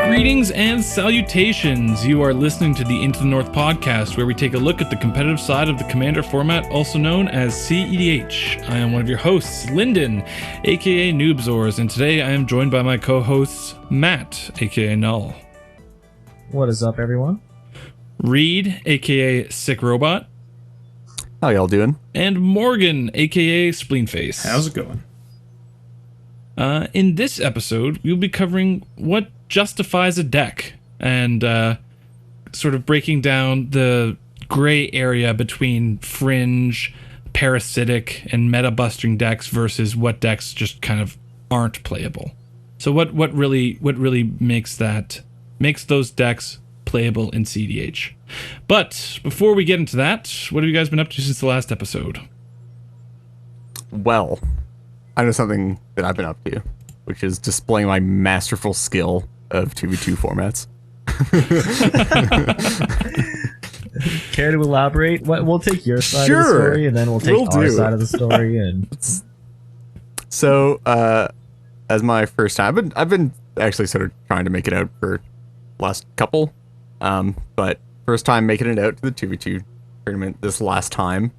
Greetings and salutations. You are listening to the Into the North podcast, where we take a look at the competitive side of the Commander format, also known as CEDH. I am one of your hosts, Lyndon, aka Noobzors, and today I am joined by my co-hosts, Matt, aka Null. What is up, everyone? Reed, aka Sick Robot. How y'all doing? And Morgan, aka Spleenface. How's it going? In this episode, we'll be covering what justifies a deck and sort of breaking down the gray area between fringe, parasitic, and meta-busting decks versus what decks just kind of aren't playable. So what really makes those decks playable in CDH. But before we get into that, what have you guys been up to since the last episode? Well, I know something that I've been up to, which is displaying my masterful skill of 2v2 formats. Care to elaborate? We'll take your side of the story, and then we'll take our side of the story. And so, as my first time, I've been actually sort of trying to make it out for the last couple, but first time making it out to the 2v2 tournament this last time.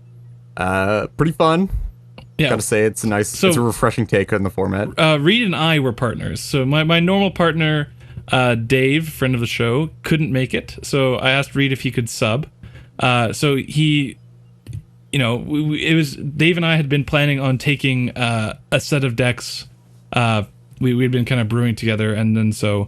Pretty fun. Yeah. Gotta say, it's it's a refreshing take on the format. Reed and I were partners. So my normal partner, Dave, friend of the show, couldn't make it. So I asked Reed if he could sub. So he, it was Dave and I had been planning on taking a set of decks. We'd been kind of brewing together, and then so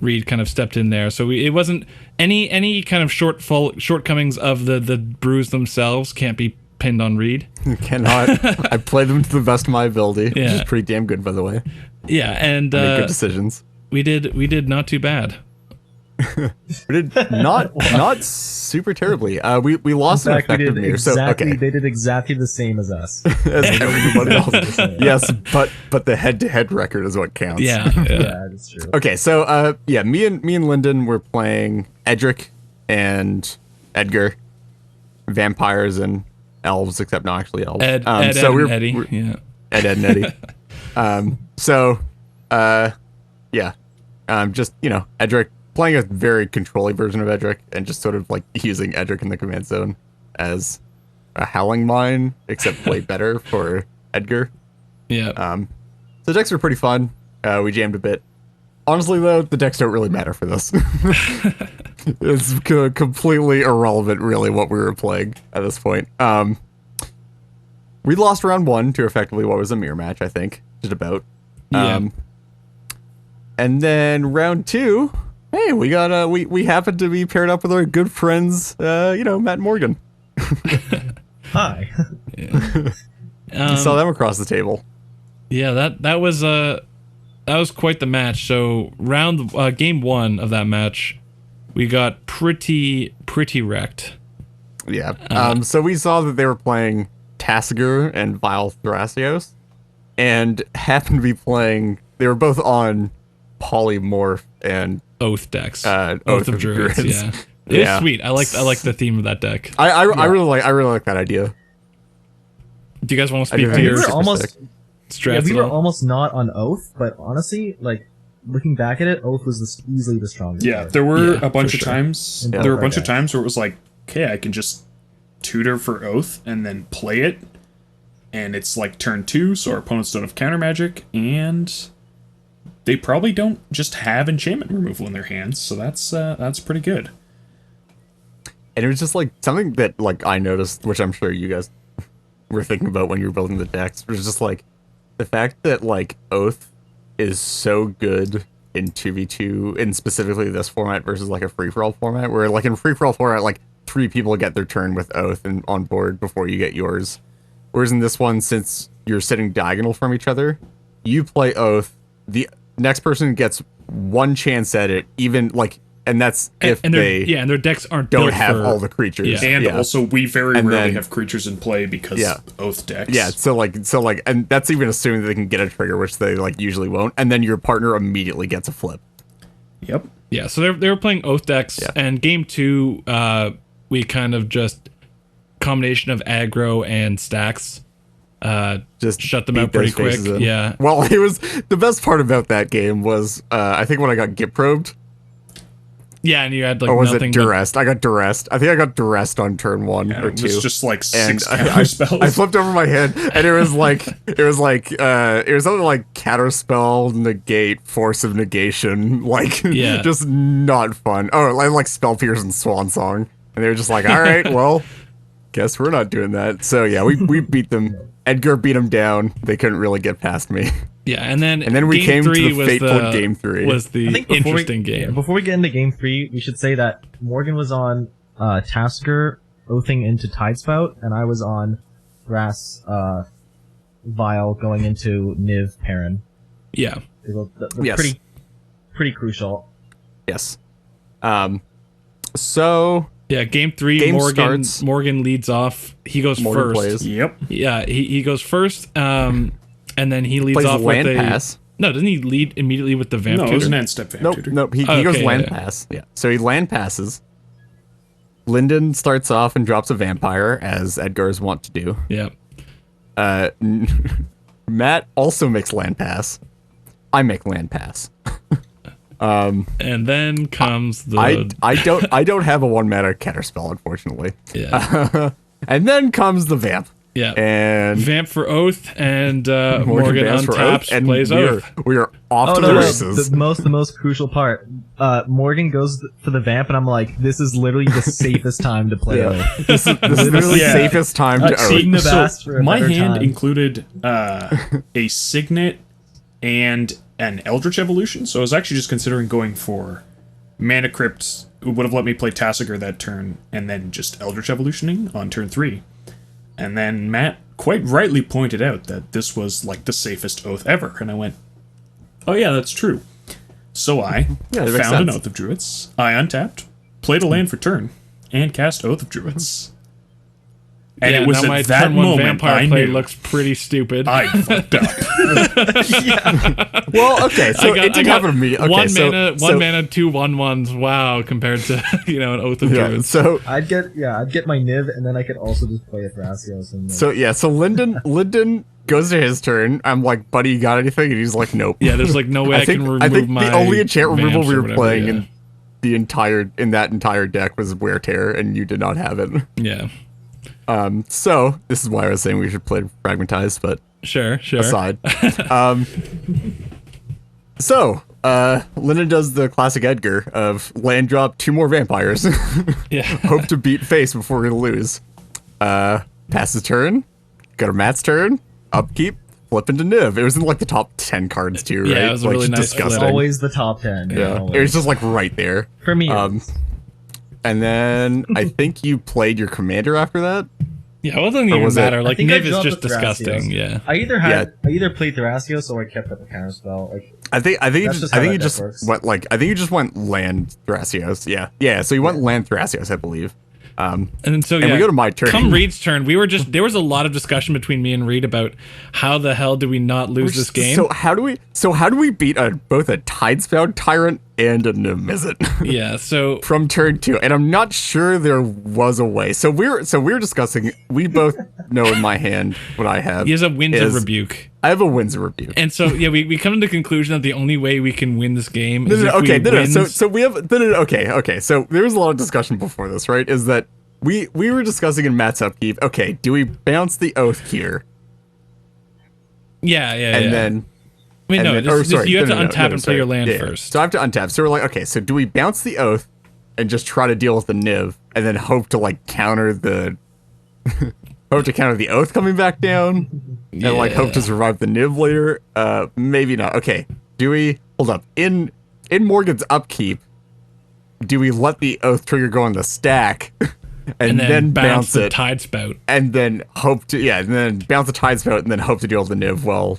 Reed kind of stepped in there. So it wasn't any kind of shortcomings of the brews themselves can't be pinned on Reed. Cannot. I played them to the best of my ability, which is pretty damn good, by the way. Yeah, and I made good decisions. We did not too bad. We did not super terribly. We lost an effective meter. They did exactly the same as us. As everybody else. Yes, but the head-to-head record is what counts. Yeah, that's true. Okay, so me and Lyndon were playing Edric and Edgar, vampires and elves, except not actually elves. Ed and Eddie. Ed and Eddie. Just Edric, playing a very controlling version of Edric, and just sort of like using Edric in the command zone as a howling mine, except way better for Edgar. Yeah. So decks were pretty fun. We jammed a bit. Honestly, though, the decks don't really matter for this. It's completely irrelevant, really, what we were playing at this point. We lost round one to effectively what was a mirror match, I think, just about. Yeah. And then round two, hey, we got we happened to be paired up with our good friends, Matt and Morgan. Hi. You saw them across the table. Yeah, that was quite the match. So game one of that match, we got pretty wrecked. Yeah. So we saw that they were playing Tasigur and Vile Thrasios, and happened to be playing. They were both on Polymorph and Oath decks. Oath of Druids. Yeah. It was sweet. I like the theme of that deck. I really like that idea. Do you guys want to speak to your strats? Yeah, we were at all? almost not on Oath, but honestly, like looking back at it, Oath was easily the strongest. Yeah, card. there were a bunch of times. Yeah. There were a bunch of times where it was like, okay, I can just tutor for Oath and then play it, and it's like turn 2, so our opponents don't have counter magic, and they probably don't just have enchantment removal in their hands, so that's pretty good. And it was just like something that like I noticed, which I'm sure you guys were thinking about when you were building the decks, was just like the fact that like Oath is so good in 2v2, and specifically this format versus like a free-for-all format, where like in free-for-all format, like 3 people get their turn with Oath and on board before you get yours. Whereas in this one, since you're sitting diagonal from each other, you play Oath, the next person gets one chance at it, even like, and that's if their decks don't have all the creatures. Yeah. And also, we very rarely have creatures in play because Oath decks. Yeah, so like, and that's even assuming that they can get a trigger, which they like usually won't, and then your partner immediately gets a flip. Yep. Yeah, so they were playing Oath decks, and game 2, we kind of just combination of aggro and stacks. just shut them beat out pretty those quick. faces in. Yeah. Well, it was the best part about that game was I think when I got Git probed. Yeah, and you had like Or was nothing it duressed? I got duressed. I think I got duressed on turn 1 or It 2. was just like And 6 counter spells. I flipped over my head, and it was something like counterspell, negate, force of negation, like Yeah. just not fun. Oh, like spell pierce and swan song, and they were just like, all right, well, guess we're not doing that. So yeah, we beat them. Edgar beat them down. They couldn't really get past me. Yeah, and then we game came to 3 the was fateful game 3. Was the I think interesting game. Before we get into game 3, we should say that Morgan was on Tasker oathing into Tidespout, and I was on Grass Vial going into Niv Perrin. Yeah. Yes. Pretty crucial. Yes. So Yeah, game 3, Game Morgan starts. Morgan leads off. He goes Morgan first. plays. Yep. Yeah, he goes first, and then he leads Plays off land with a pass. No, doesn't he lead immediately with the vamp No, it was tutor? an end step vamp Nope, tutor. nope. He Oh, goes okay, land yeah. pass. Yeah. So he land passes. Lyndon starts off and drops a vampire, as Edgar's want to do. Yeah. Matt also makes land pass. I make land pass. And then comes the I don't have a 1-mana counterspell, unfortunately. yeah. And then comes the vamp. Yeah. And Vamp for Oath, and Morgan vamps for untaps, and plays Oath. we are off Oh to no, the no, races. the most crucial part. Morgan goes for the vamp, and I'm like, this is literally the safest time to play Yeah. Oath. This is the Yeah. safest time to Couldn't oath. have asked for a my better hand time. included a Signet and an Eldritch Evolution, so I was actually just considering going for Mana Crypt. It would have let me play Tassiger that turn, and then just Eldritch Evolutioning on turn 3. And then Matt quite rightly pointed out that this was like the safest oath ever, and I went, oh yeah, that's true. So I Yeah, it makes found an sense. Oath of Druids, I untapped, played a land for turn, and cast Oath of Druids. And Yeah, it was now my at that turn 1 moment vampire I play knew looks pretty stupid. I fucked up. Well, okay, so it didn't happen to me. Okay, one so, mana, so, 2/1/1s. Wow, compared to an Oath of yeah, Druids. so I'd get my Niv, and then I could also just play a Thrasios. And so Lyndon goes to his turn. I'm like, buddy, you got anything? And he's like, nope. Yeah, there's like no way I, can remove I think my. the only enchant removal vamps we or were whatever, playing yeah. in that entire deck was Wear Tear, and you did not have it. Yeah, So this is why I was saying we should play Fragmentized, but sure. aside. So Lyndon does the classic Edgar of land drop 2 more vampires. Yeah. Hope to beat face before we lose. Passes turn. Go to Matt's turn. Upkeep. Flip into Niv. It was in like the top 10 cards too, right? Yeah, it was a like, really just nice it's disgusting. flip. always the top 10. Yeah, always. it was just like right there. For me. And then I think you played your commander after that. Yeah, it doesn't Or even was it- matter. I Like think I Niv is dropped just the disgusting. Thrasios. Yeah. I either played Thrasios or I kept up a counterspell. Like I think you That's just just how I think that you deck just works. went like I think you just went land Thrasios. Yeah. So you went land Thrasios, I believe. And then so And we go to my turn. Come Reed's turn. There was a lot of discussion between me and Reed about how the hell do we not lose this game. So how do we beat both a Tidespout Tyrant and a Nemizit Yeah. So from turn 2? And I'm not sure there was a way. So we're discussing. We both know in my hand what I have. he has a Winds of is- Rebuke. I have a Winds of Rebuke. And so yeah, we come to the conclusion that the only way we can win this game No, is no, if okay, we no. win. So we have okay. So there was a lot of discussion before this, right? Is that we were discussing in Matt's upkeep. Okay, do we bounce the oath here, yeah. and then I mean, and no, then- this, or this- sorry, you have no, to no, no, untap no, and sorry. play your land Yeah. first. So I have to untap. So we're like, okay, so do we bounce the oath and just try to deal with the Niv, and then hope to like counter the oath coming back down, and like hope to survive the Niv later? Maybe not. Okay, do we hold up in Morgan's upkeep? Do we let the oath trigger go on the stack, and then bounce the it, Tidespout? and then and then bounce the Tidespout, and then hope to deal with the Niv? Well,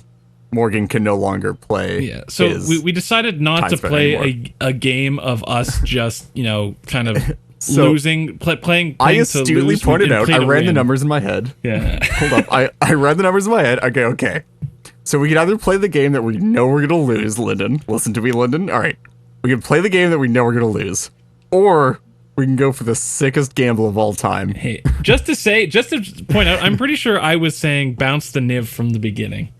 Morgan can no longer play. Yeah. So his we decided not to Tidespout play anymore. a game of us just kind of So, playing I to astutely lose. pointed and out. play I to ran the win. numbers in my head. Yeah. Hold up. I read the numbers in my head. Okay. So we can either play the game that we know we're gonna lose, Lyndon. Listen to me, Lyndon. All right. We can play the game that we know we're gonna lose, or we can go for the sickest gamble of all time. Hey, just to point out, I'm pretty sure I was saying bounce the Niv from the beginning.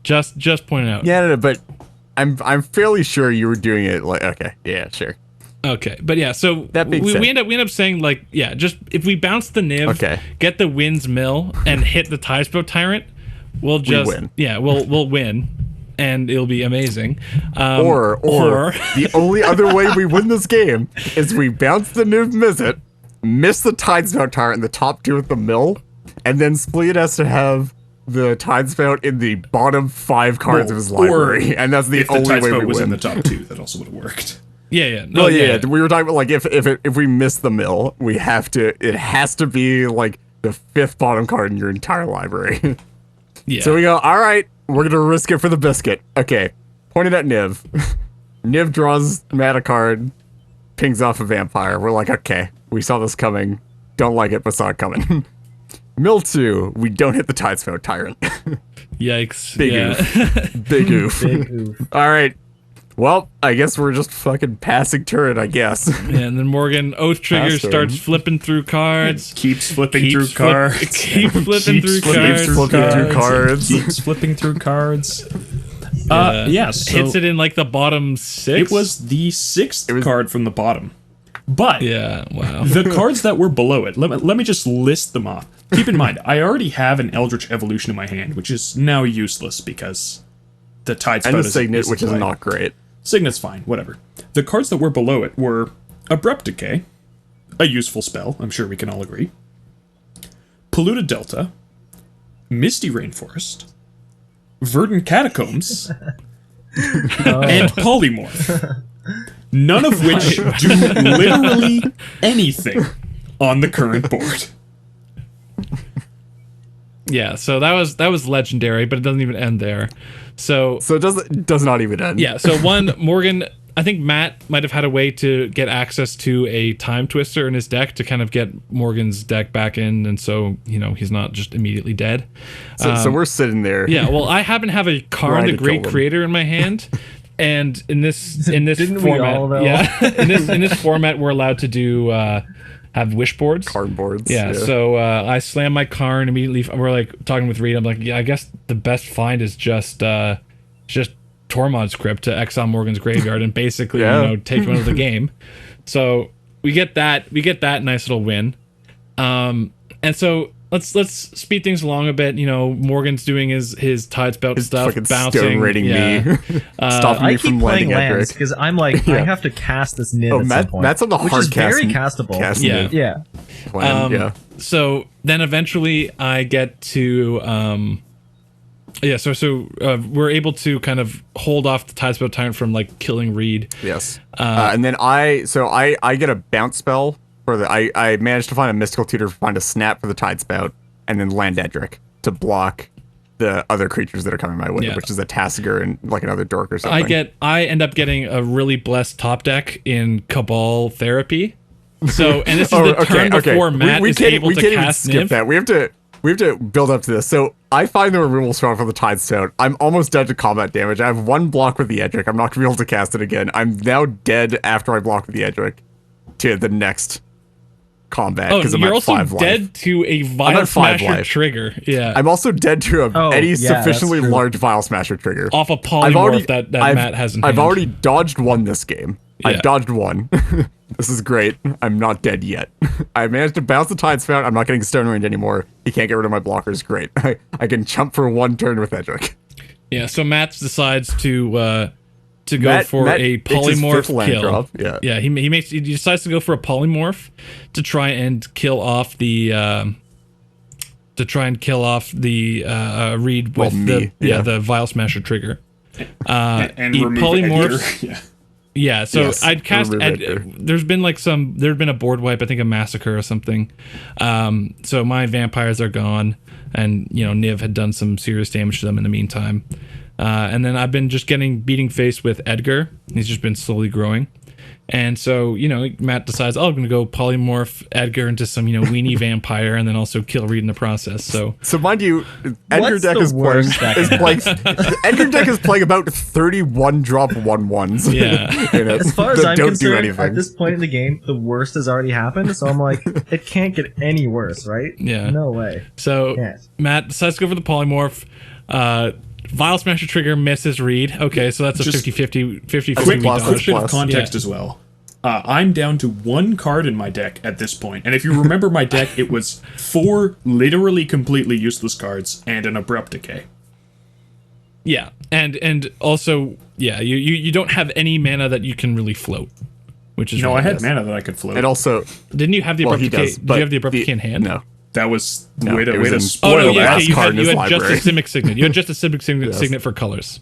Just point out. Yeah, no, but I'm fairly sure you were doing it like, okay, yeah, sure. Okay, but yeah, so That being said- we end up saying like, yeah, just if we bounce the Niv, Okay. get the Wind's Mill, and hit the Tidespout Tyrant, we'll just win. Yeah, we'll win, and it'll be amazing. Or the only other way we win this game is we bounce the Niv Mizzet, miss the Tidespout Tyrant in the top 2 with the mill, and then Spleet has to have the Tidespout in the bottom 5 cards of his library, and that's the If the only way Tidespout we was in win. the top 2, that also would have worked. Yeah. No, Well, yeah, we were talking about like if we miss the mill, it has to be like the 5th bottom card in your entire library. yeah. So we go, all right, we're gonna risk it for the biscuit. Okay, pointed at Niv. Niv draws Matt a card, pings off a vampire. We're like, okay, we saw this coming. Don't like it, but saw it coming. Mill 2, we don't hit the Tidespout Tyrant. Yikes. Big yeah. oof. Big oof. Big oof. All right. Well, I guess we're just fucking passing turret, I guess. Yeah, and then Morgan Oath Trigger Faster. starts flipping through cards. Keeps flipping Keeps through cards. keeps flipping through cards. flipping through cards. Keeps flipping through cards. So Hits it in like the bottom 6. it was the 6th card from the bottom. But Yeah, wow. the cards that were below it, let me just list them off. Keep in mind, I already have an Eldritch Evolution in my hand, which is now useless because the Tidespout And the is Signet, which is played. not great. Signet's fine, whatever. The cards that were below it were Abrupt Decay, a useful spell, I'm sure we can all agree. Polluted Delta, Misty Rainforest, Verdant Catacombs, and Polymorph. None of which do literally anything on the current board. Yeah, so that was legendary, but it doesn't even end there. So It does not even end. yeah, so one Morgan, I think Matt might have had a way to get access to a Time Twister in his deck to kind of get Morgan's deck back in, and so he's not just immediately dead. So we're sitting there. Yeah, well, I happen to have a Karn Trying the to Great kill them. Creator in my hand, and in this Didn't we format, all, though? yeah, in this format, we're allowed to do have wish boards. Card boards. Yeah, so I slam my Karn immediately. We're like talking with Reed. I'm like, yeah, I guess the best find is just Tormod's Crypt to exile Morgan's graveyard and basically take him out of the game. So we get that nice little win. And so let's speed things along a bit. Morgan's doing his Tidespout stuff, fucking bouncing, stone rating me, stopping I me keep from playing landing lands Edric. because I'm like, I have to cast this Niv at some point. Matt's on the which hard is very castable. cast Yeah. Niv Yeah. plan, yeah. So then eventually I get to we're able to kind of hold off the Tidespout Tyrant from like killing Reed. Yes. And then I get a bounce spell for I managed to find a mystical tutor, find a snap for the Tidespout, and then land Edric to block the other creatures that are coming my way, Yeah. which is a Tasigur and like another dork or something. I end up getting a really blessed top deck in Cabal Therapy. So, and this is the turn before Matt is able to can't cast even skip Niv. that. We have to build up to this. So I find the removal spell for the Tidespout. I'm almost dead to combat damage. I have one block with the Edric. I'm not gonna be able to cast it again. I'm now dead after I block with the Edric to the next combat Oh, because I'm you're at also 5 life. dead to a I'm Vile at 5 Smasher life. trigger. Yeah. I'm also dead to any yeah, sufficiently that's true. large Vile Smasher trigger. off a polymorph that Matt has in I've hand. already dodged one this game. Yeah. I've dodged one. This is great. I'm not dead yet. I managed to bounce the Tidespout. I'm not getting stone range anymore. He can't get rid of my blockers. Great. I can jump for one turn with Edric. Yeah, so Matt decides to go for Matt a makes his polymorph fifth land kill. drop, yeah. He decides to go for a polymorph to try and kill off the Reed with me, the Vile Smasher trigger. And he remove polymorphs. Edgar. Yeah. Yeah, so Yes, I'd cast. remove Edgar. There's been a board wipe, I think a massacre or something. So my vampires are gone, and Niv had done some serious damage to them in the meantime. And then I've been just beating face with Edgar. He's just been slowly growing. And so, Matt decides, I'm going to go polymorph Edgar into some, weenie vampire and then also kill Reed in the process. So mind you, Edgar What's deck the is worst that can playing Edgar deck is playing about 31 drop 1/1s. Yeah. In it As far as that I'm don't do concerned, anything. at this point in the game, the worst has already happened. So I'm like, it can't get any worse, right? Yeah. No way. So Yes. Matt decides to go for the polymorph. Vile Smasher Trigger misses Reed. Okay, so that's a Just 50-50 quick dodge. plus. Bit of context as well. I'm down to 1 card in my deck at this point, and if you remember my deck, it was 4 literally completely useless cards and an Abrupt Decay. Yeah, and also, you don't have any mana that you can really float, which is No, really I had nice. mana that I could float. And also, Didn't you have the Abrupt he Decay? does. Did But you have the Abrupt Decay in hand? No. That was No, way it to was in spoil Oh no, Spoil yeah, the okay. last You card had, in you his had just a library. Simic Signet. You had just a Simic Signet, Yes. signet for colors.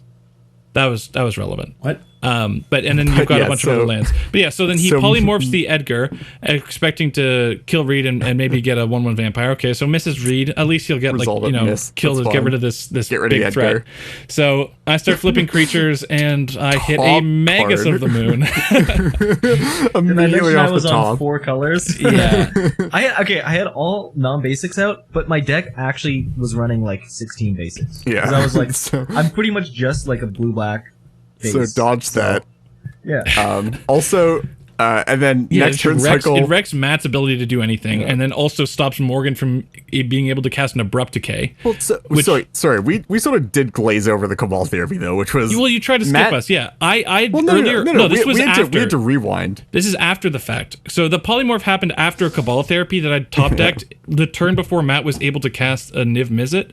That was relevant. What? But and then you've got a bunch of other lands. But yeah, so then he so- polymorphs the Edgar, expecting to kill Reed and maybe get a 1/1 vampire. Okay, so misses Reed. At least he'll get Result of miss. kill That's get rid fine. of this Get rid of big the threat. Edgar. So I start flipping creatures and I hit a Top Magus card. of the Moon. And I Immediately mentioned I off the was on top. 4 colors. Yeah. I had all non-basics out, but my deck actually was running like 16 basics. Yeah. 'Cause I was like, So- I'm pretty much just like a blue-black base. So dodge that. Yeah. Also, and then Yeah, next it turn wrecks, cycle. it wrecks Matt's ability to do anything, and then also stops Morgan from being able to cast an Abrupt Decay. Well, sorry, we sort of did glaze over the Cabal Therapy though, which was Well, you tried to skip Matt- us. Yeah, I Well, no, earlier. no, This was we had after. we had to rewind. This is after the fact. So the polymorph happened after Cabal Therapy that I top decked the turn before Matt was able to cast a Niv Mizzet.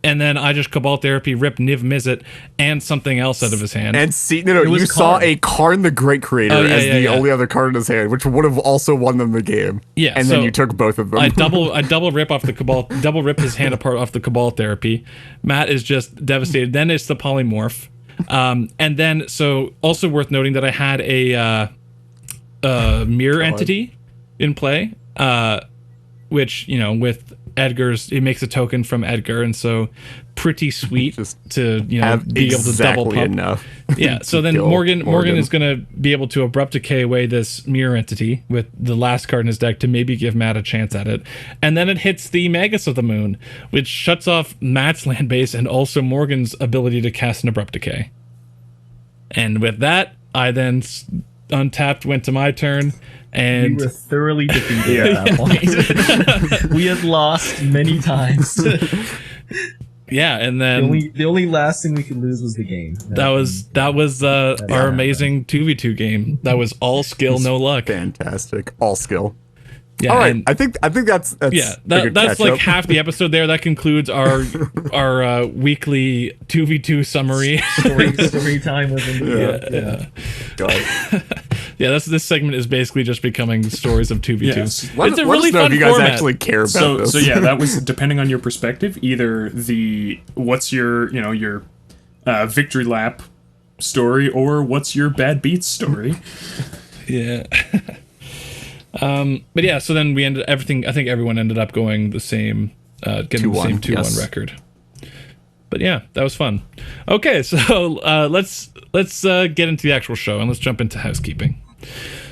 And then I just Cabal Therapy ripped Niv Mizzet and something else out of his hand. And see, was you saw Karn. a Karn the Great Creator Oh, yeah, as yeah, the yeah. only other card in his hand, which would have also won them the game. Yeah, and so then you took both of them. I double rip off the Cabal, double rip his hand apart off the Cabal Therapy. Matt is just devastated. Then it's the polymorph. And then, so also worth noting that I had a mirror entity in play, which, with Edgar's, it makes a token from Edgar, and so pretty sweet Just to have be able to double exactly pump. enough. Yeah, so then Kill Morgan is gonna be able to Abrupt Decay away this mirror entity with the last card in his deck to maybe give Matt a chance at it, and then it hits the Magus of the Moon, which shuts off Matt's land base and also Morgan's ability to cast an Abrupt Decay. And with that, I then untapped, went to my turn, We and were thoroughly defeated at that point. We had lost many times. yeah, and then the only last thing we could lose was the game. that was our amazing 2v2 game. That was all skill, no luck. Fantastic, all skill. Yeah, All right, and- I think that's Yeah, a good that's like catch-up. half the episode there. That concludes our weekly 2v2 summary. story time within the God. Yeah, this segment is basically just becoming stories of 2v2. Yes. Let, It's a let really us know fun if you guys format. actually care about So this. so yeah, that was depending on your perspective. Either what's your your victory lap story, or what's your bad beats story. Yeah. But yeah, so then we ended everything. I think everyone ended up going the same, getting the 2-1, same 2-1 yes. record. But yeah, that was fun. Okay, so let's get into the actual show and let's jump into housekeeping.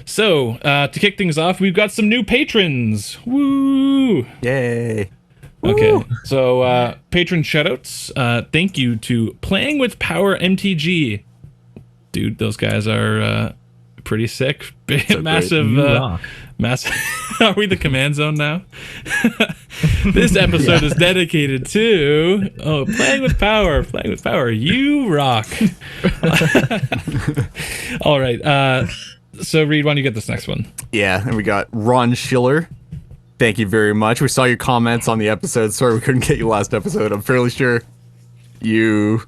So to kick things off, we've got some new patrons. Woo! Yay. Okay, so patron shoutouts. Thank you to Playing with Power MTG. Dude, those guys are pretty sick. Massive, You rock. massive. Are we the command zone now? This episode is dedicated to Playing with Power. Playing with Power. You rock. All right. So Reed, why don't you get this next one? Yeah, and we got Ron Schiller. Thank you very much. We saw your comments on the episode. Sorry we couldn't get you last episode. I'm fairly sure you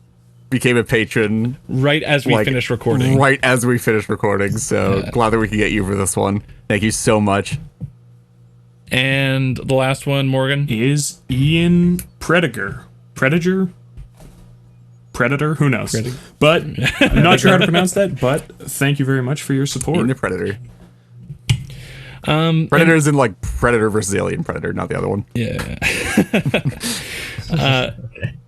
became a patron Right as we finish recording. Right as we finished recording. So glad that we could get you for this one. Thank you so much. And the last one, Morgan. Is Ian Predator? Predator? Who knows? But I'm not sure how to pronounce that. But thank you very much for your support. Being the Predator. Predator is in like Predator versus Alien Predator, not the other one. Yeah.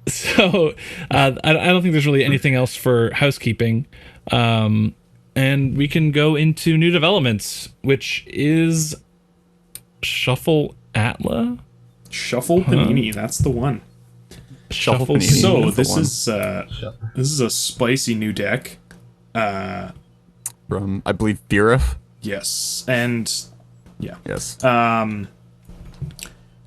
So I don't think there's really anything else for housekeeping. And and we can go into new developments, which is Shuffle Atla. Shuffle Panini, that's the one. Shuffle Panini. So That's the this one. this is a spicy new deck. From, I believe, Birif. Yes, and yeah. Yes.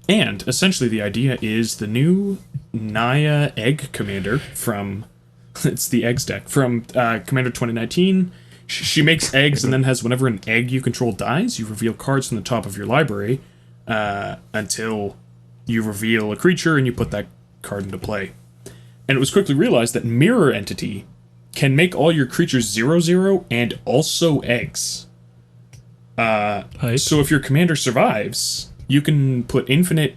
And essentially the idea is the new Naya Egg Commander from it's the Eggs deck from Commander 2019. She makes eggs and then has whenever an egg you control dies, you reveal cards from the top of your library until you reveal a creature and you put that card into play. And it was quickly realized that Mirror Entity can make all your creatures 0/0 and also eggs. Hype. So if your commander survives, you can put infinite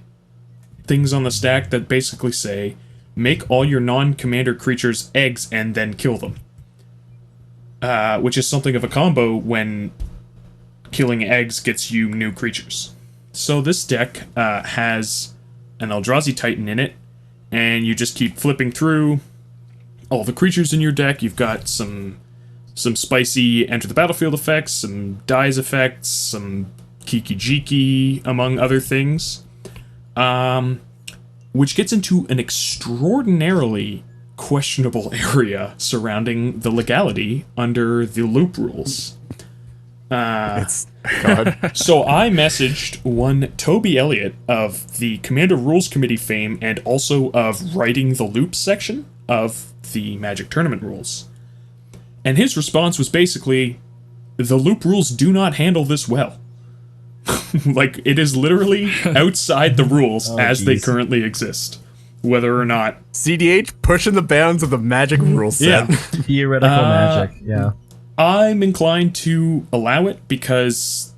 things on the stack that basically say, make all your non-commander creatures eggs and then kill them. Which is something of a combo when killing eggs gets you new creatures. So this deck has an Eldrazi Titan in it, and you just keep flipping through all the creatures in your deck. You've got some spicy enter the battlefield effects, some dies effects, some Kiki Jiki, among other things. Which gets into an extraordinarily questionable area surrounding the legality under the loop rules. It's God. So I messaged one Toby Elliott of the Commander Rules Committee fame and also of writing the loop section of the Magic Tournament rules. And his response was basically, the loop rules do not handle this well. Like, it is literally outside the rules as they geez. currently exist. Whether or not... CDH pushing the bounds of the Magic rule set. Yeah. Theoretical magic, yeah. I'm inclined to allow it because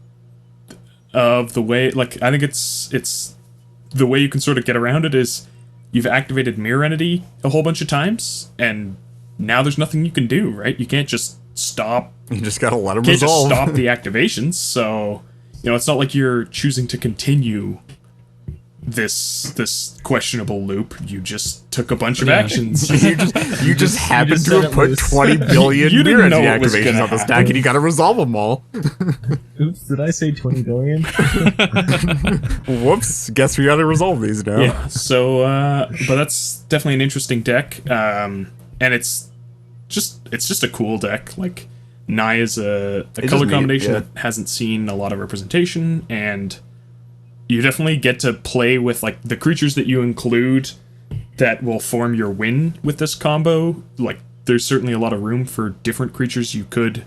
of the way, like, I think it's the way you can sort of get around it is you've activated Mirror Entity a whole bunch of times, and now there's nothing you can do, right? You can't just stop. You just gotta let them Can't just resolve. stop the activations. So, you know, it's not like you're choosing to continue this questionable loop. You just took a bunch of actions. you just happened just to set have it put loose. 20 billion You didn't Mirror know Entity what was activations gonna on the stack, happen. and you gotta resolve them all. Oops, did I say 20 billion? Whoops! Guess we gotta resolve these now. Yeah. So, but that's definitely an interesting deck, and it's just a cool deck. Like, Nai is a It's color just neat, combination yeah. that hasn't seen a lot of representation, and you definitely get to play with like the creatures that you include that will form your win with this combo. Like, there's certainly a lot of room for different creatures you could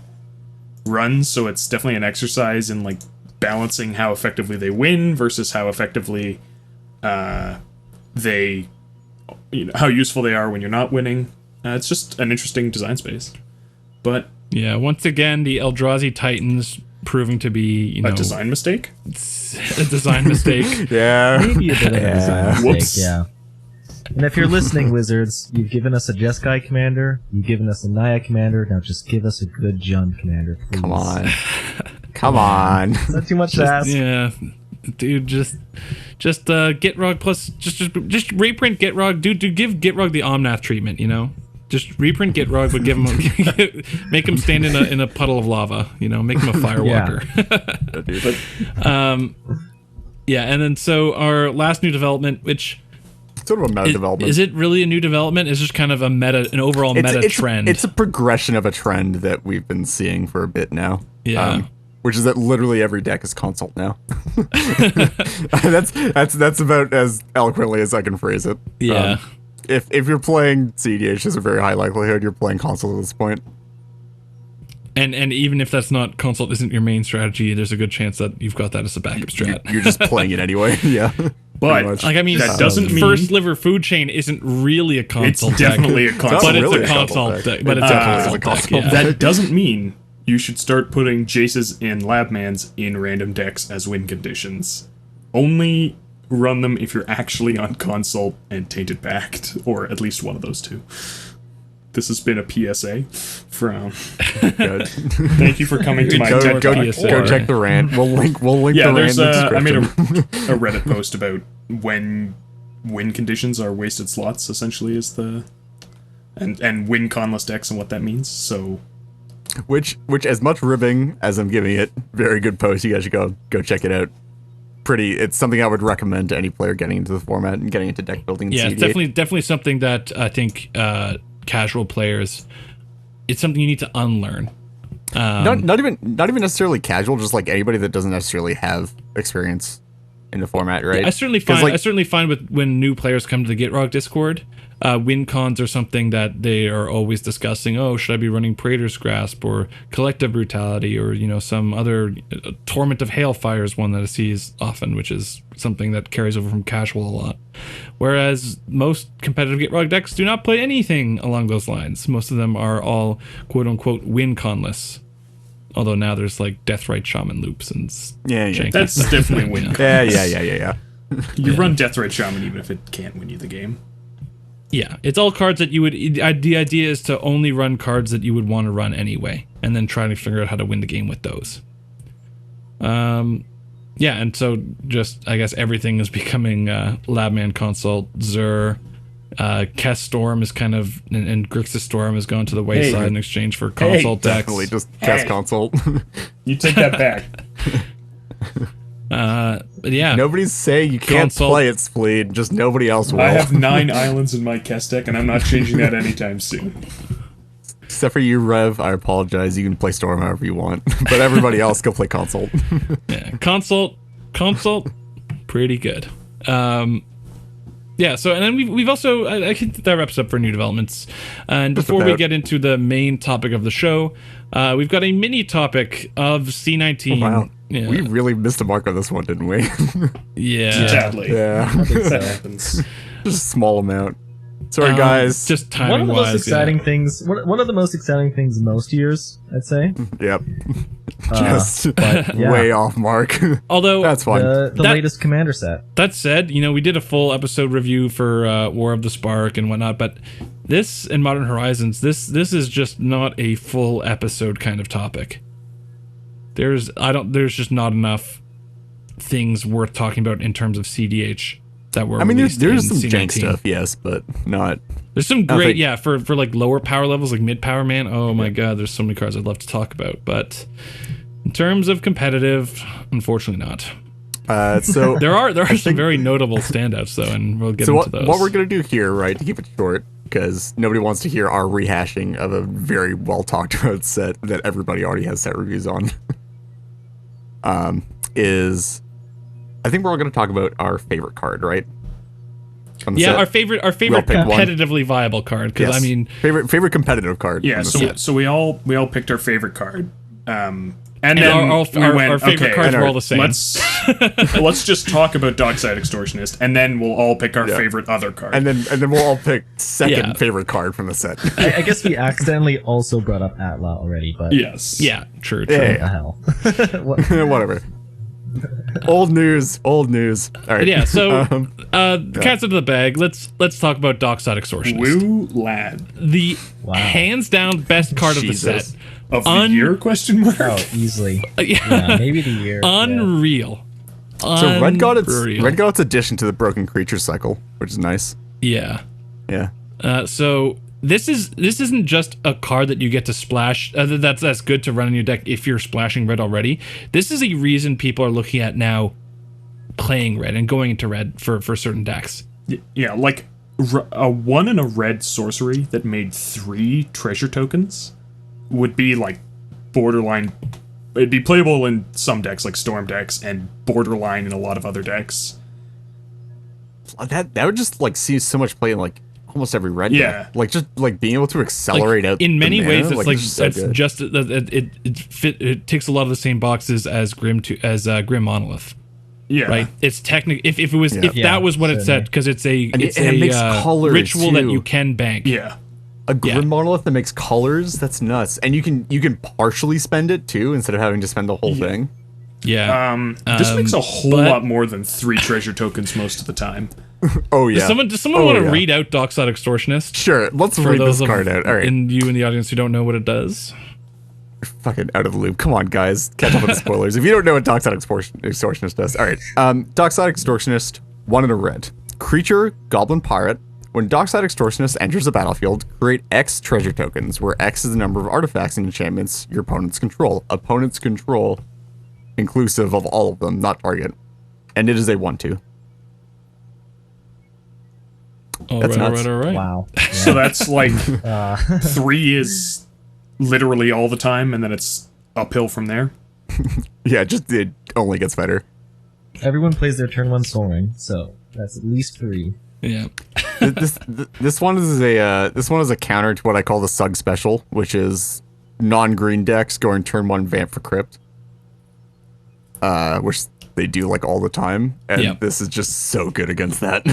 run, so it's definitely an exercise in like balancing how effectively they win versus how effectively they, you know, how useful they are when you're not winning. It's just an interesting design space, but Yeah, once again, the Eldrazi Titans proving to be, you know, a design mistake. a design mistake. Yeah. Maybe a bit of a design mistake, Whoops. yeah. And if you're listening, Wizards, you've given us a Jeskai commander, you've given us a Naya commander, now just give us a good Jund commander, please. Come on. Come on. Is that too much to ask? Yeah, dude, just Gitrog plus just reprint Gitrog, dude. Give Gitrog the Omnath treatment, you know. Just reprint Gitrog, but give him make him stand in a puddle of lava, you know. Make him a firewalker. Yeah, and then so our last new development, which Sort of a meta development. is it really a new development? It's just kind of an overall meta trend. It's a progression of a trend that we've been seeing for a bit now. Yeah. Which is that literally every deck is consult now. that's about as eloquently as I can phrase it. Yeah. If you're playing CDH, there's a very high likelihood you're playing console at this point. And even if that's not consult isn't your main strategy, there's a good chance that you've got that as a backup strat. You're just playing it anyway. Yeah. But Pretty much. Like, I mean, That doesn't mean- first liver food chain isn't really a It's consult definitely a deck, console. but it's really a a console consult deck. deck. But it's It a definitely is a consult deck. console Yeah. That doesn't mean you should start putting Jaces and Labmans in random decks as win conditions. Only run them if you're actually on consult and Tainted Pact, or at least one of those two. This has been a PSA from. Good. Thank you for coming to my go, TED go, Talk. PSA. go check the rant. We'll link Yeah, the rant there's in the I made description. a Reddit post about when win conditions are wasted slots. Essentially, is the and win conless decks and what that means. So Which as much ribbing as I'm giving it, very good post. You guys should go check it out. It's something I would recommend to any player getting into the format and getting into deck building. Yeah, it's definitely something that I think casual players, it's something you need to unlearn. Not even necessarily casual, just like anybody that doesn't necessarily have experience in the format, right? I certainly find with when new players come to the Gitrog Discord, win cons are something that they are always discussing. Oh, should I be running Praetor's Grasp or Collective Brutality or some other Torment of Hailfire is one that I see often, which is something that carries over from casual a lot. Whereas most competitive Gitrog decks do not play anything along those lines. Most of them are all quote unquote win conless. Although now there's like Deathrite Shaman loops and janky that's stuff. definitely win. Yeah. You run Deathrite Shaman even if it can't win you the game. Yeah, it's all cards that you would. The idea is to only run cards that you would want to run anyway, and then try to figure out how to win the game with those. Yeah, and so just I guess everything is becoming Labman Consult, Zur, Kess Storm is kind of, and Grixis Storm has gone to the wayside in exchange for consult decks. Definitely just Kess Consult. You take that back. But yeah, Nobody's saying you can't play it, Spleed. Just nobody else will. I have 9 islands in my Kess deck, and I'm not changing that anytime soon. Except for you, Rev. I apologize. You can play Storm however you want, but everybody else go play Consult. Yeah, consult, pretty good. Yeah, so and then we've also I think that wraps up for new developments. And before we get into the main topic of the show, we've got a mini topic of C19. Oh, wow. Yeah. We really missed the mark on this one, didn't we? Yeah. Sadly. Yeah. That happens. Just a small amount. Sorry, guys. Just timing One of the most wise, exciting things. One of the most exciting things most years, I'd say. Yep. Just yeah. way off mark. Although That's fine. The latest commander set. that said, we did a full episode review for War of the Spark and whatnot, but this in Modern Horizons, this is just not a full episode kind of topic. There's just not enough things worth talking about in terms of CDH that were. I mean, there's some C19. jank stuff, yes, but not. There's some great, for like lower power levels, like mid power man. Oh my god, there's so many cards I'd love to talk about, but in terms of competitive, unfortunately not. So There are some very notable standouts though, and we'll get into those. What we're gonna do here, right, to keep it short, because nobody wants to hear our rehashing of a very well talked about set that everybody already has set reviews on. Is I think we're all going to talk about our favorite card, right? Yeah, our favorite competitively viable card. Because Yes. I mean, favorite competitive card. Yeah, from the set. so we all picked our favorite card. And then our favorite okay, cards were all the same. Let's just talk about Dockside Extortionist, and then we'll all pick our favorite other card. and then we'll all pick second Yeah. favorite card from the set. I guess we accidentally also brought up Atla already, but yes. yeah, true. what the Yeah. hell? Whatever. Old news. All right. But yeah, so cat's into the bag. Let's talk about Dockside Extortionist. Woo lad. The hands down best card of the Jesus. set. Of the year, question mark? Oh, easily. Yeah, maybe the year. Unreal. So Red got Unreal. its addition to the Broken Creature cycle, which is nice. Yeah. Yeah. So this isn't just a card that you get to splash. That's good to run in your deck if you're splashing red already. This is a reason people are looking at now playing red and going into red for certain decks. Yeah, like a 1 and a red sorcery that made 3 treasure tokens would be like borderline. It'd be playable in some decks like Storm decks and borderline in a lot of other decks. That would just like see so much play in like almost every red Yeah. deck. Like just like being able to accelerate out In many the ways, mana, it's like so it's good. just it ticks a lot of the same boxes as Grim Monolith. Yeah, Right, it's technically if it was if Yeah, that was what it said, certainly. because it's and it makes colors, ritual that too. you can bank. Yeah. A Grim Monolith that makes colors, that's nuts. And you can partially spend it too instead of having to spend the whole thing. Yeah. This makes a whole but- lot more than 3 treasure tokens most of the time. Oh yeah. Does someone want to read out Dockside Extortionist? Sure, let's For read those this card out. All right. And you in the audience who don't know what it does. Fucking out of the loop. Come on, guys. Catch up with the spoilers. If you don't know what Dockside Extortionist does. All right. Dockside Extortionist, 1 and a red. Creature, Goblin Pirate. When Dockside Extortionist enters the battlefield, create X treasure tokens, where X is the number of artifacts and enchantments your opponents control. Opponents control inclusive of all of them, not target. And it is a 1/2. That's nuts. All right. Wow. So that's like 3 is literally all the time, and then it's uphill from there. Yeah, it only gets better. Everyone plays their turn 1 Soul Ring, so that's at least 3. Yeah. This one is a counter to what I call the Sug special, which is non-green decks going turn 1 Vamp for Crypt, which they do like all the time, and this is just so good against that.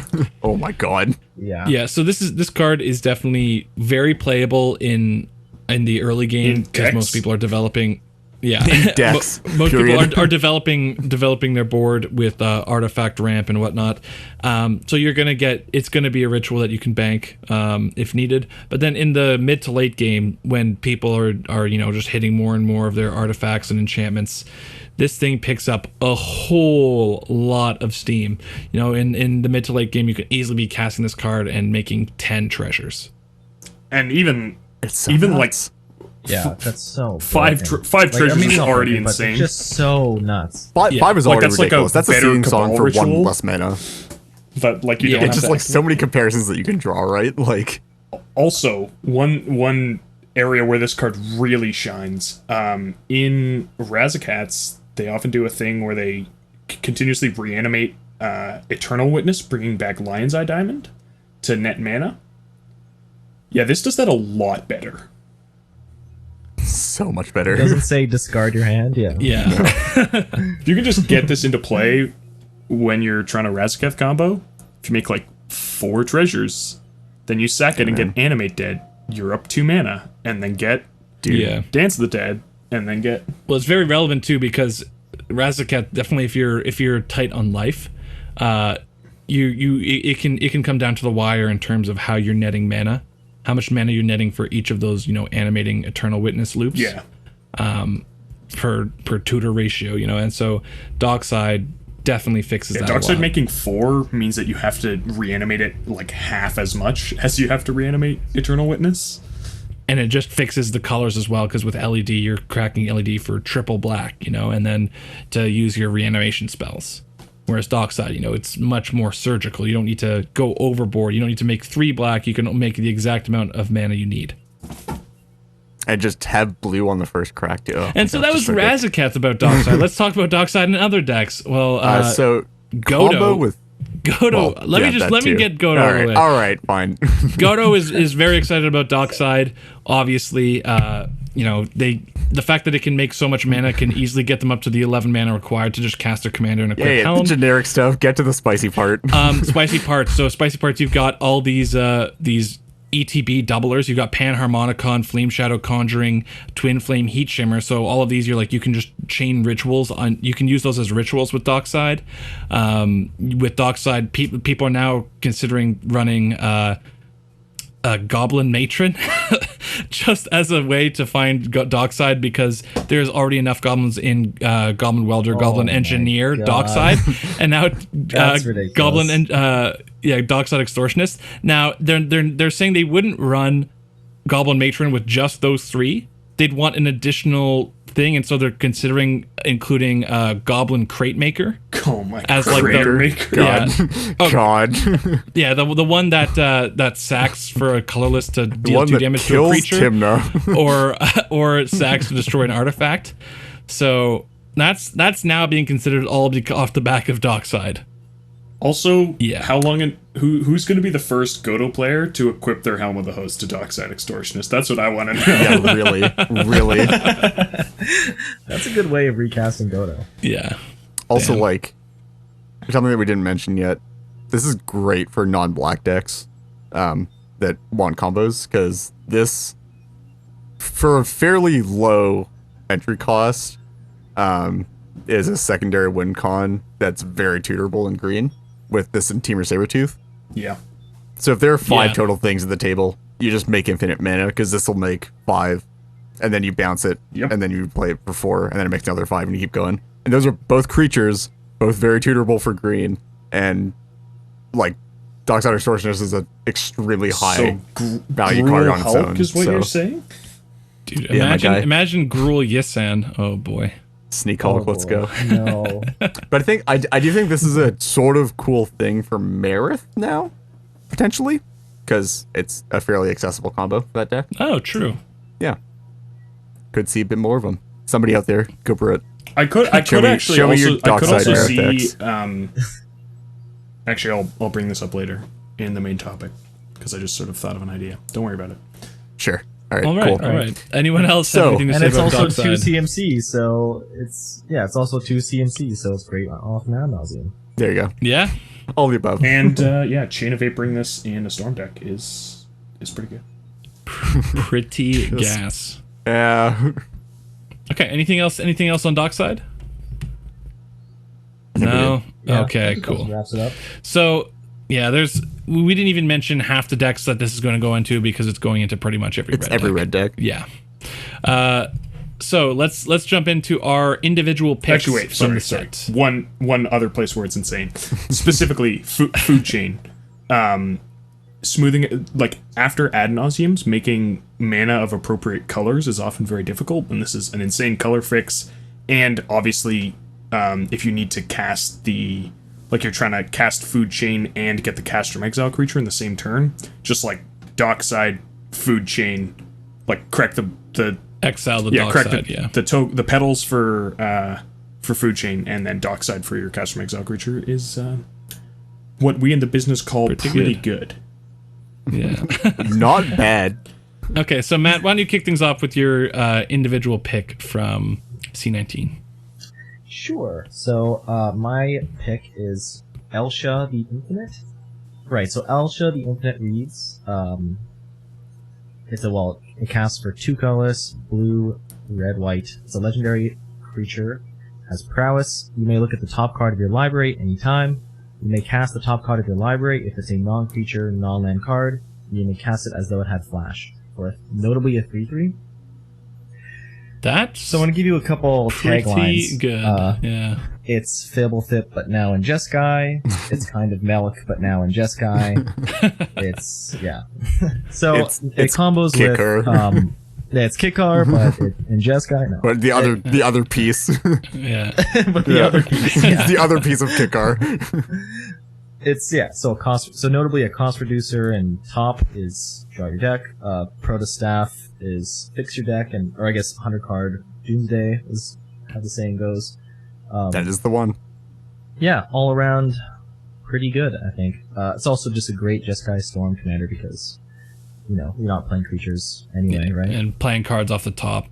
Oh my god. Yeah. So this card is definitely very playable in the early game because most people are developing. Yeah, decks. Most people are developing their board with artifact ramp and whatnot. So it's gonna be a ritual that you can bank if needed. But then in the mid to late game, when people are just hitting more and more of their artifacts and enchantments, this thing picks up a whole lot of steam. In the mid to late game, you can easily be casting this card and making 10 treasures. And even nuts. Yeah, that's so five treasures is already insane. It's just so nuts. Five is already that's ridiculous. Like that's a theme song for ritual, 1 less mana. But like you don't It's have just like so many comparisons that you can draw, right? Like, also one area where this card really shines. In Razakats, they often do a thing where they continuously reanimate Eternal Witness, bringing back Lion's Eye Diamond to net mana. Yeah, this does that a lot better. so much better. It doesn't say discard your hand. Yeah. If you can just get this into play when you're trying to Razaketh combo, if you make like 4 treasures, then you sack it and get Animate Dead, you're up 2 mana, and then get Dance of the Dead, and then get... Well, it's very relevant too because Razaketh, definitely if you're tight on life, it can come down to the wire in terms of how you're netting mana. How much mana you're netting for each of those, animating Eternal Witness loops. Yeah. Per tutor ratio, and so Dockside definitely fixes that. Dockside making 4 means that you have to reanimate it like half as much as you have to reanimate Eternal Witness. And it just fixes the colors as well, because with LED, you're cracking LED for triple black, and then to use your reanimation spells. Whereas Dockside, it's much more surgical. You don't need to go overboard. You don't need to make 3 black. You can make the exact amount of mana you need. And just have blue on the first crack, too. And so that was Razaketh about Dockside. Let's talk about Dockside and other decks. Well, so Godo combo with Godo. Well, let me get Godo out of the way. All right, fine. Godo is very excited about Dockside. Obviously, the fact that it can make so much mana can easily get them up to the 11 mana required to just cast their commander and equip Helm. The generic stuff. Get to the spicy part. Spicy parts. So spicy parts, you've got all these ETB doublers. You've got Panharmonicon, Flame Shadow Conjuring, Twin Flame Heat Shimmer. So all of these, you can just chain rituals on. You can use those as rituals with Dockside. With Dockside, people are now considering running Goblin Matron just as a way to find Dockside, because there's already enough goblins in Goblin Welder, Goblin Engineer, Dockside, and now Goblin and Dockside Extortionist. Now they're saying they wouldn't run Goblin Matron with just those 3. They'd want an additional thing, and so they're considering including Goblin Crate Maker. Oh my god! As like God. Yeah, the one that sacks for a colorless to deal 2 damage to a creature, or sacks to destroy an artifact. So that's now being considered all off the back of Dockside. Also, how long who's going to be the first Godo player to equip their Helm of the Host to Dockside Extortionist? That's what I want to know. Yeah, really. That's a good way of recasting Godo. Yeah. Also, something that we didn't mention yet. This is great for non-black decks that want combos, because this, for a fairly low entry cost, is a secondary win con that's very tutorable in green with this and Temur Sabertooth. Yeah. So if there are 5 total things at the table, you just make infinite mana, because this will make 5, and then you bounce it, and then you play it for 4, and then it makes another 5, and you keep going. And those are both creatures, both very tutorable for green, and Dockside Extortionist is an extremely high So value Gruul card on its Hulk own. is what so you're saying? Dude, Yeah, my guy. imagine Gruul Yisan. Oh boy. Sneak Hulk, let's boy. go. No. But I do think this is a sort of cool thing for Marith now, potentially, because it's a fairly accessible combo for that deck. Oh, true. Yeah, could see a bit more of them. Somebody out there, go for it. I could Show me actually your also dark side see decks. actually I'll bring this up later in the main topic because I just sort of thought of an idea. Don't worry about it. Sure. All right. All right, cool. all right. Anyone else So- have anything to And say it's about also two Dockside? CMC, so it's also two CMC, so it's great off now nauseam. There you go. Yeah. All the above. And yeah, Chain of Vaporing this in a Storm deck is pretty good. Pretty gas. Yeah. Okay. Anything else? Anything else on Dockside? think we No. Yeah, I Okay. think that Cool. wraps it up. So yeah, we didn't even mention half the decks that this is going to go into because it's going into pretty much every It's red every deck. red deck. Yeah. So let's jump into our individual picks Actually, wait, from the sorry. set. One other place where it's insane, specifically food chain, smoothing it, like after ad nauseums, making mana of appropriate colors is often very difficult, and this is an insane color fix. And obviously, if you need to cast you're trying to cast food chain and get the Castrum Exile creature in the same turn, just like Dockside food chain, like correct the Exile the yeah, correct Dockside. the petals for food chain, and then Dockside for your Castrum Exile creature is what we in the business call pretty good. Yeah. Not bad. Okay, so Matt, why don't you kick things off with your individual pick from C19? Sure. So my pick is Elsha the Infinite. Right. So Elsha the Infinite reads. It casts for 2 colorless, blue, red, white. It's a legendary creature. Has prowess. You may look at the top card of your library at any time. You may cast the top card of your library if it's a non-creature, non-land card. You may cast it as though it had flash. Or notably a 3/3. That's So I'm gonna give you a couple pretty taglines. good. Yeah. It's Fibblethip, but now in Jeskai. It's kind of Melk, but now in Jeskai. It's so It's combos Kicker. with yeah, it's Kickar, but in Jeskai, no. But the other piece. Yeah. But the other piece, yeah. The other piece of Kickar. It's so cost. So notably, a cost reducer and top is draw your deck. Protostaff is fix your deck, or I guess 100 card Doomsday is how the saying goes. That is the one. Yeah, all around, pretty good, I think. It's also just a great Jeskai Storm commander because, you're not playing creatures anyway, right? And playing cards off the top,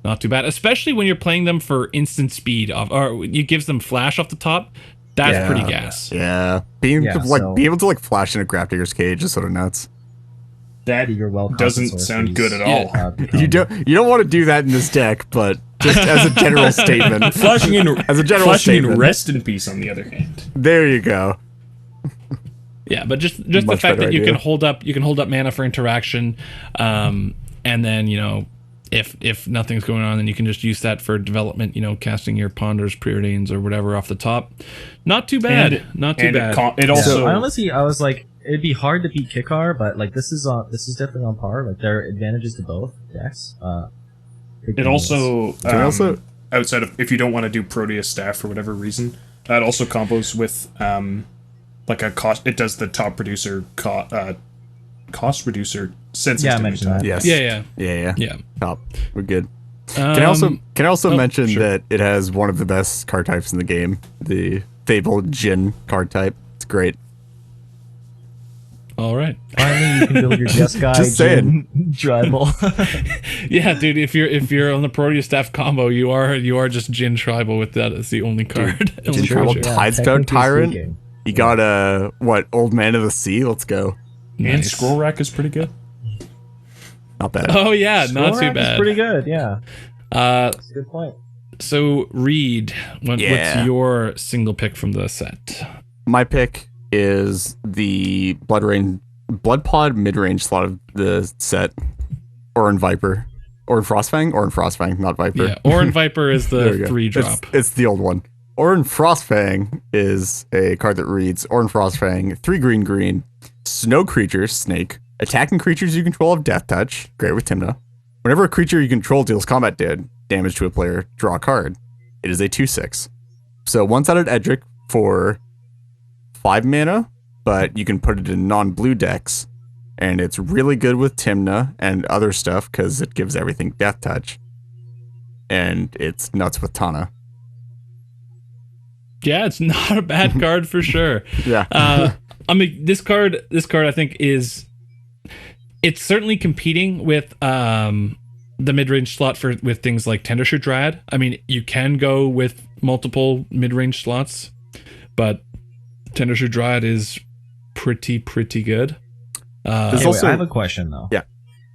not too bad. Especially when you're playing them for instant speed or it gives them flash off the top. That's Yeah. pretty gas. Yeah. Being so- be able to flash in a Grafdigger's Cage is sort of nuts. That Your well-costed doesn't sorceries, sound good at all. become- You don't want to do that in this deck, but just as a general statement. Flashing in As a general flashing in statement. Rest in Peace, on the other hand. There you go. Yeah, but just the Much fact better that you idea. can hold up mana for interaction, and then if nothing's going on, then you can just use that for development. Casting your Ponders, Preordains, or whatever off the top. Not too bad. Not too bad. It also So I was like, it'd be hard to beat Kickar, but like this is definitely on par. Like there are advantages to both decks. It also, Can I also- outside of if you don't want to do Proteus Staff for whatever reason, it also combos with like a cost. It does the top producer cost reducer sensitive. Yeah, I mentioned that. Yes. Yeah. Yeah. Top. We're good. Um, Can I also mention sure. that it has one of the best card types in the game, the Fable Jin card type. It's great. All right. Finally, you can build your Jeskai Just saying. tribal. Yeah, dude. If you're on the Proteus Staff combo, you are just Jin Tribal with that as the only card. Only Jin Tribal creature. Tidespout technically Tyrant. speaking. You got Old Man of the Sea? Let's go. And Nice. Scroll Rack is pretty good. Not bad. Oh yeah, not too Skorak is bad. pretty good, yeah. That's a good point. So Reed, what's Yeah. your single pick from the set? My pick is the Blood Pod mid-range slot of the set. Orin Viper. Orin Frostfang, not Viper. Yeah, Orin Viper is There the we go. 3-drop. It's the old one. Orin Frostfang is a card that reads Orin Frostfang, 3 green. Snow creatures, Snake. Attacking creatures you control have Death Touch. Great with Timna. Whenever a creature you control deals combat damage to a player, draw a card. It is a 2/6. So one-sided Edric for 5 mana, but you can put it in non-blue decks. And it's really good with Timna and other stuff because it gives everything Death Touch. And it's nuts with Tana. Yeah, it's not a bad card for sure. Yeah. I mean, this card I think it's certainly competing with the mid-range slot with things like Tendershoot Dryad. I mean, you can go with multiple mid-range slots, but Tendershoot Dryad is pretty good. Anyway, also- I have a question though. Yeah.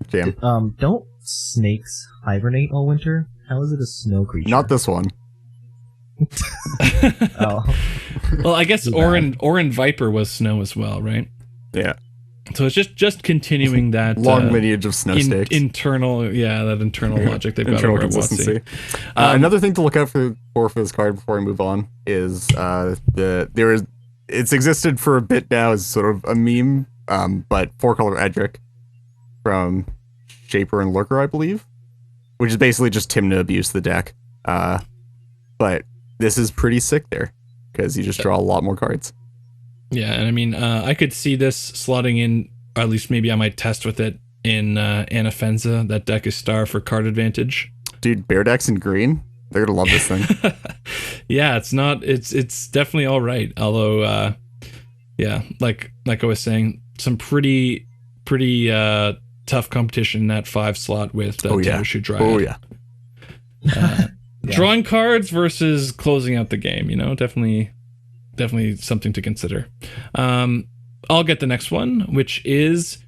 Jam. Don't snakes hibernate all winter? How is it a snow creature? Not this one. Oh. Well, I guess Too bad. Orin Viper was snow as well, right? Yeah. So it's just continuing that Long lineage of snow stakes. internal logic they've got Internal over at consistency. WotC. Another thing to look out for this card before we move on is it's existed for a bit now as sort of a meme, but 4-color Edric from Shaper and Lurker, I believe, which is basically just Timna abuse the deck. But this is pretty sick there because you just draw a lot more cards. Yeah, and I mean, I could see this slotting in, or at least maybe I might test with it in Anafenza. That deck is star for card advantage. Dude, bear decks in green, they're gonna love this thing. Yeah, it's definitely all right. Although, yeah, like I was saying, some pretty tough competition in that 5 slot with Tendershoot Dryad. Oh yeah. Drawing cards versus closing out the game, definitely something to consider. I'll get the next one, which is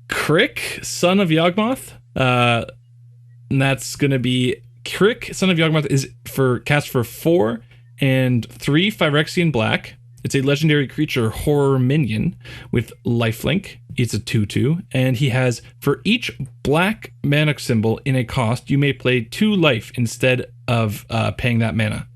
Crick, Son of Yawgmoth. And that's going to be Crick, Son of Yawgmoth is cast for 4 and 3 Phyrexian black. It's a legendary creature horror minion with lifelink. It's a 2/2, and he has, for each black mana symbol in a cost, you may play 2 life instead of paying that mana.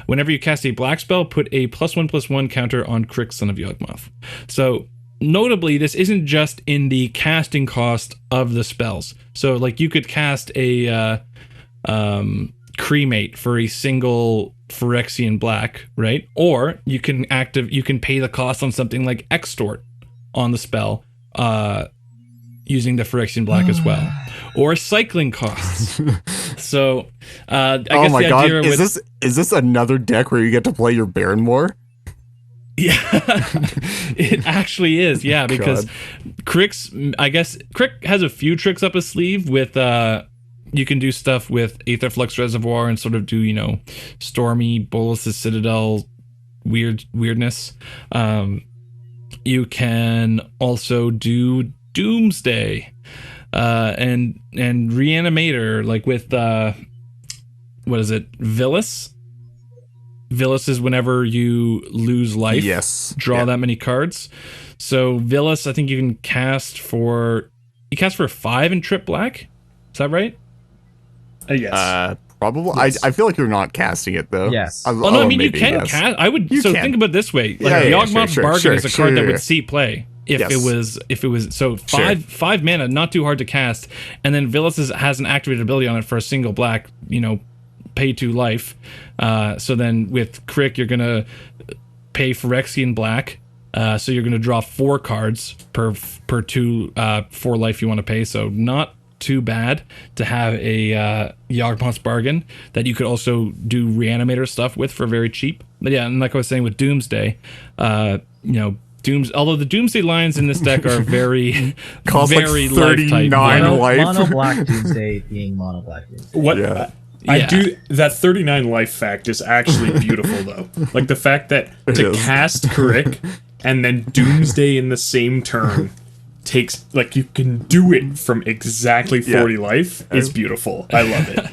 Whenever you cast a black spell, put a +1/+1 counter on Crick, Son of Yawgmoth. So, notably, this isn't just in the casting cost of the spells. So, like, you could cast a Cremate for a single Phyrexian black, right? Or you can pay the cost on something like Extort on the spell, using the Phyrexian black as well, or cycling costs. So, I guess Oh my the god, idea with is this another deck where you get to play your Baron more? yeah, it actually is. Yeah, because Crick has a few tricks up his sleeve with you can do stuff with Aetherflux Reservoir and sort of do, Stormy, Bolas's Citadel weirdness. You can also do Doomsday and Reanimator, like with what is it? Vilis? Vilis is whenever you lose life, draw that many cards. So Vilis, I think you can cast for 5 and trip black. Is that right? Yes. Probably. Yes. I feel like you're not casting it though. Yes. Oh no, I mean you can cast. I would. You so can. think about it this way: Yeah, yeah, Yawgmoth's sure, Bargain sure, is a card that sure. would see play if Yes. it was so five mana, not too hard to cast, and then Vilis has an activated ability on it for a single black. Pay 2 life. So then with Crick, you're gonna pay Phyrexian black. So you're gonna draw 4 cards per 2 4 life you want to pay. So not too bad to have a Yawgmoth's Bargain that you could also do Reanimator stuff with for very cheap. But yeah, and like I was saying with Doomsday, although the Doomsday lines in this deck are very Cost very like 39 life type. life. Mono black Doomsday being mono black Doomsday. What Yeah. I Yeah. do, that 39 life fact is actually beautiful though. Like the fact that to is. cast Crick and then Doomsday in the same turn takes, like, you can do it from exactly 40 life is beautiful. I love it.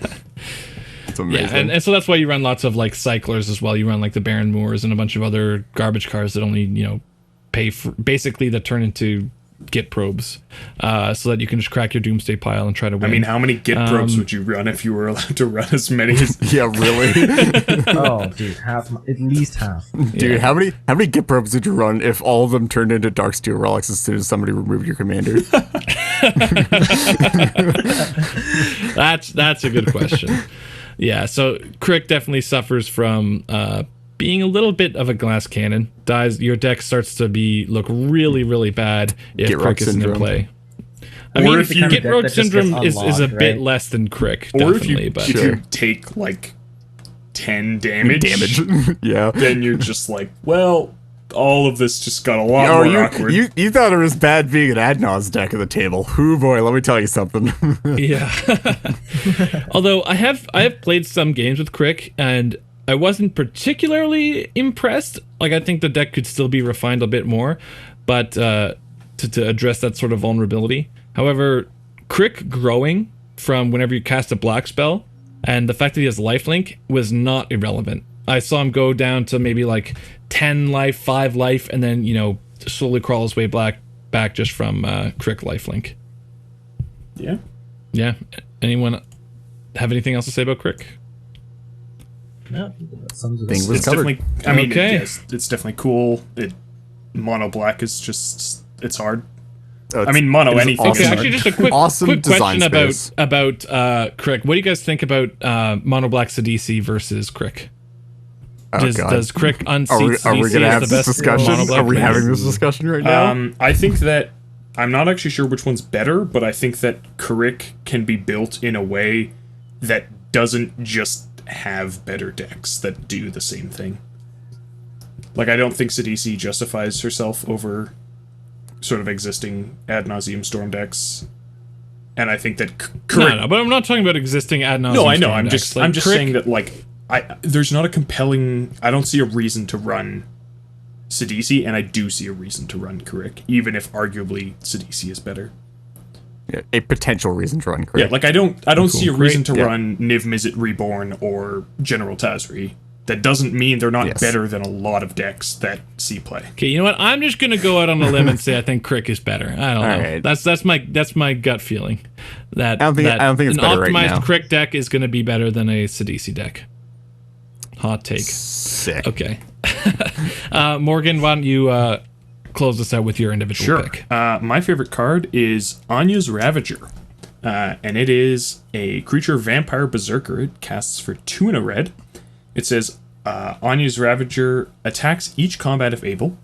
It's amazing. Yeah, and so that's why you run lots of like cyclers as well. You run like the Baron Moors and a bunch of other garbage cards that only pay for basically that turn into Git probes, so that you can just crack your Doomsday pile and try to win. I mean, how many Git probes would you run if you were allowed to run as many as... Yeah, really. Oh, dude, at least half. Dude, how many Git probes did you run if all of them turned into Darksteel relics as soon as somebody removed your commander? That's a good question. Yeah, so Crick definitely suffers from being a little bit of a glass cannon. Your deck starts to look really, really bad if Git Crick Rock isn't in syndrome. play. I Or mean, if you- Git deck Rogue that just Syndrome gets is a unlocked, bit right? less than Crick, Or definitely, if but you take, like, 10 damage, Yeah. then you're just like, well, all of this just got a lot Oh, more awkward. you thought it was bad being an Adnaz deck at the table. Hoo boy, let me tell you something. yeah. Although I have played some games with Crick and I wasn't particularly impressed. Like, I think the deck could still be refined a bit more, but to address that sort of vulnerability. However, Crick growing from whenever you cast a black spell and the fact that he has lifelink was not irrelevant. I saw him go down to maybe like 10 life, 5 life, and then, slowly crawl his way back just from Crick lifelink. Yeah. Yeah. Anyone have anything else to say about Crick? No, that sums it Thing up. was It's covered. definitely... I mean, Okay. yes, it's definitely cool. Mono black is just... It's hard. Oh, I mean, mono it is anything. awesome. Okay, is actually, hard. just a quick Awesome design question space. about Crick. What do you guys think about Mono Black Sidisi versus Crick? Oh, God. Does Crick unseat Are we Sidisi going to as have the this best discussion? Mono Black Are we player? having this discussion right now? I think that I'm not actually sure which one's better, but I think that Crick can be built in a way that doesn't just have better decks that do the same thing. Like, I don't think Sidisi justifies herself over sort of existing ad nauseum storm decks, and I think that Crick. No, but I'm not talking about existing ad nauseam. No, I know. storm I'm decks. just Like, I'm just Crick- saying that like there's not a compelling. I don't see a reason to run Sidisi, and I do see a reason to run Crick, even if arguably Sidisi is better. Yeah, a potential reason to run Yeah, correct. like I don't see a reason to Yeah. run Niv Mizzet Reborn or General Tazri. That doesn't mean they're not Yes. better than a lot of decks that see play. Okay, you know what? I'm just gonna go out on a limb and say I think Crick is better. I don't know. right. That's my gut feeling. That I don't think it's an better right optimized now. Crick deck is gonna be better than a Sidisi deck. Hot take. Sick. Okay. Morgan, why don't you close this out with your individual pick? My favorite card is Anya's Ravager. And it is a creature vampire berserker. It casts for 2 and a red. It says Anya's Ravager attacks each combat if able.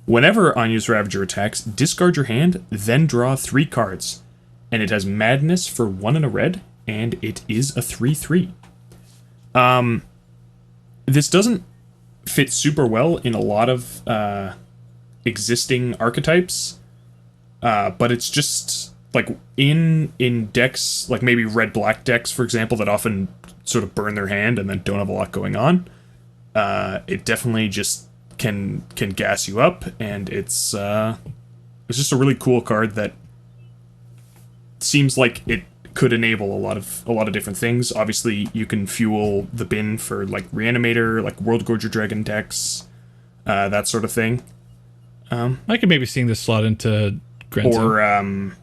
Whenever Anya's Ravager attacks, discard your hand, then draw 3 cards. And it has Madness for 1 and a red, and it is a 3/3. This doesn't fit super well in a lot of existing archetypes, but it's just like in decks, like maybe red-black decks, for example, that often sort of burn their hand and then don't have a lot going on. It definitely just can gas you up, and it's just a really cool card that seems like it could enable a lot of different things. Obviously, you can fuel the bin for like Reanimator, like World Gorger Dragon decks, that sort of thing. I could maybe see this slot into Grand Zone. Or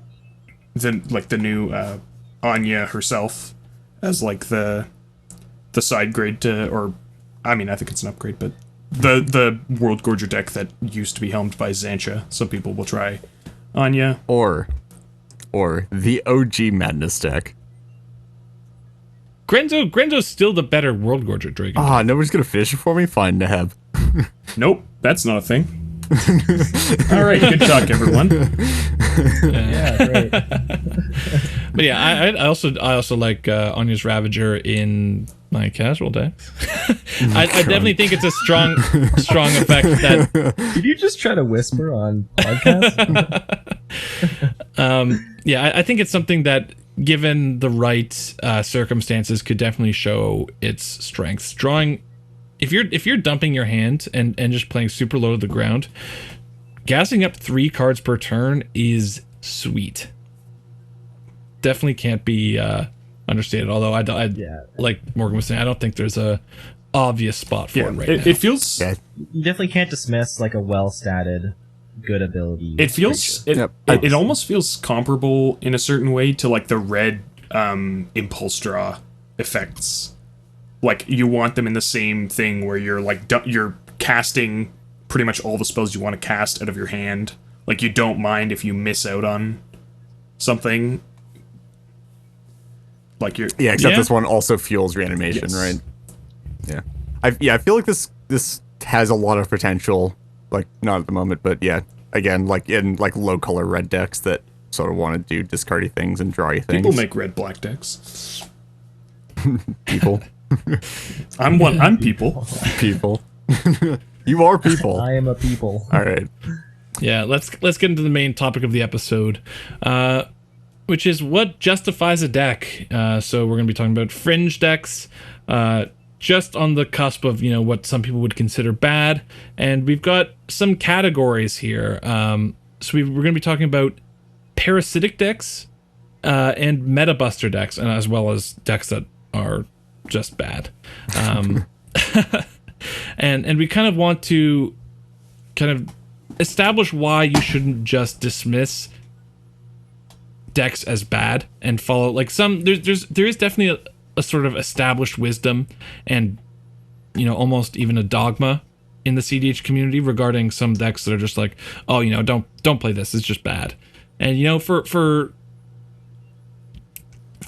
the new Anya herself as like the side grade to, or I mean, I think it's an upgrade, but the World Gorger deck that used to be helmed by Xantia. Some people will try Anya. Or the OG Madness deck. Grenzo's still the better World Gorger Dragon. Ah, nobody's gonna finish it for me? Fine, Neheb. Nope, that's not a thing. All right, good talk, everyone. Yeah, great. But yeah, I also like Anya's Ravager in my casual decks. I definitely think it's a strong effect that Did you just try to whisper on podcast? yeah, I think it's something that, given the right circumstances, could definitely show its strengths. Drawing, if you're dumping your hand and just playing super low to the ground, gassing up 3 cards per turn is sweet. Definitely can't be understated. Although I Yeah. like Morgan was saying, I don't think there's a obvious spot for Yeah, it right now. it feels. Yeah. You definitely can't dismiss like a well-statted good ability. It feels Yep. it almost feels comparable in a certain way to like the red impulse draw effects. Like you want them in the same thing where you're like you're casting pretty much all the spells you want to cast out of your hand. Like you don't mind if you miss out on something. Like you're except this one also fuels reanimation, Yes. right? Yeah. I feel like this has a lot of potential. Like not at the moment, but yeah. Again, like in like low color red decks that sort of want to do discardy things and drawy things. people make red black decks. people. I'm people. People. You are people. I am a people. All right. Yeah, let's get into the main topic of the episode, which is what justifies a deck. So we're going to be talking about fringe decks, just on the cusp of what some people would consider bad, and we've got some categories here. So we're going to be talking about parasitic decks and metabuster decks, and as well as decks that are just bad. And we kind of want to kind of establish why you shouldn't just dismiss decks as bad and follow like some there is definitely a sort of established wisdom and almost even a dogma in the CDH community regarding some decks that are just like, oh, don't play this, it's just bad. And for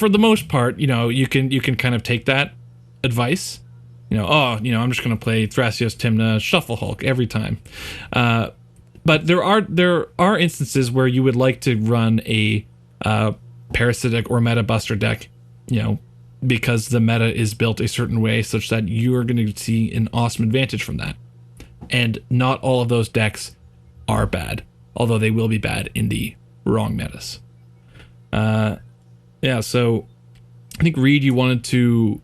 the most part, you can kind of take that advice. I'm just going to play Thrasios Tymna Shuffle Hulk every time. But there are instances where you would like to run a parasitic or metabuster deck, because the meta is built a certain way such that you're going to see an awesome advantage from that. And not all of those decks are bad, although they will be bad in the wrong metas. So I think, Reed, you wanted to